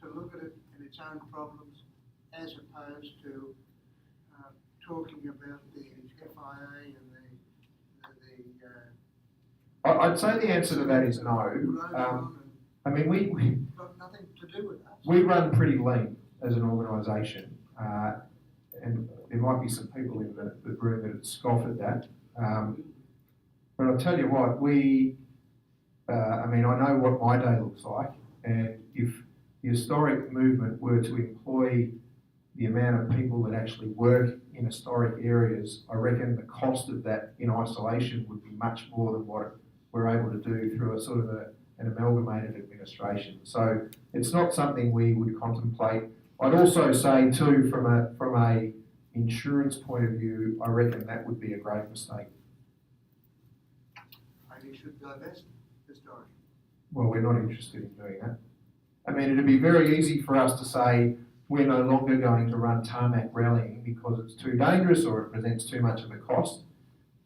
To look at it and its own problems, as opposed to talking about the FIA and I'd say the answer to that is no. I mean, we got nothing to do with us. We run pretty lean as an organisation, and there might be some people in the room that scoff at that. But I'll tell you what, I mean, I know what my day looks like, and if the historic movement were to employ the amount of people that actually work in historic areas, I reckon the cost of that in isolation would be much more than what we're able to do through a sort of an amalgamated administration. So it's not something we would contemplate. I'd also say too, from a insurance point of view, I reckon that would be a great mistake. Maybe you should divest historic. Well, we're not interested in doing that. I mean, it'd be very easy for us to say we're no longer going to run tarmac rallying because it's too dangerous or it presents too much of a cost.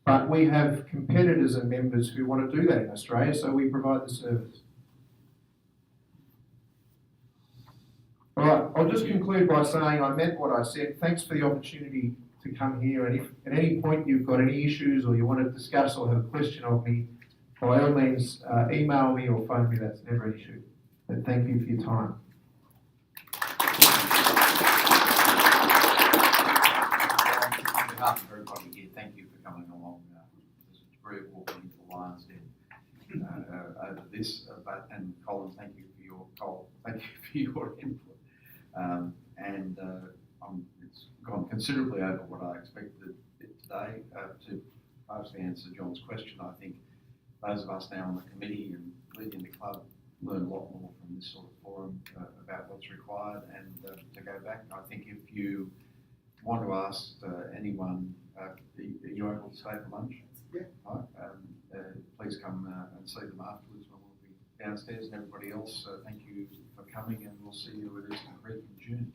But we have competitors and members who want to do that in Australia, so we provide the service. All right, I'll just conclude by saying I meant what I said. Thanks for the opportunity to come here, and if at any point you've got any issues or you want to discuss or have a question of me, by all means email me or phone me, that's never an issue. But thank you for your time. On behalf of everybody here, thank you for coming along. There's a degree of walking into the lion's den over this, and Colin, thank you for your input. It's gone considerably over what I expected it today. To largely answer John's question, I think those of us now on the committee and leading the club learn a lot more from this sort of forum about what's required, and to go back, I think if you want to ask anyone, are you able to stay for lunch? Yeah. Right. Please come and see them afterwards when we'll be downstairs, and everybody else, thank you for coming, and we'll see you at Eastern Creek in June.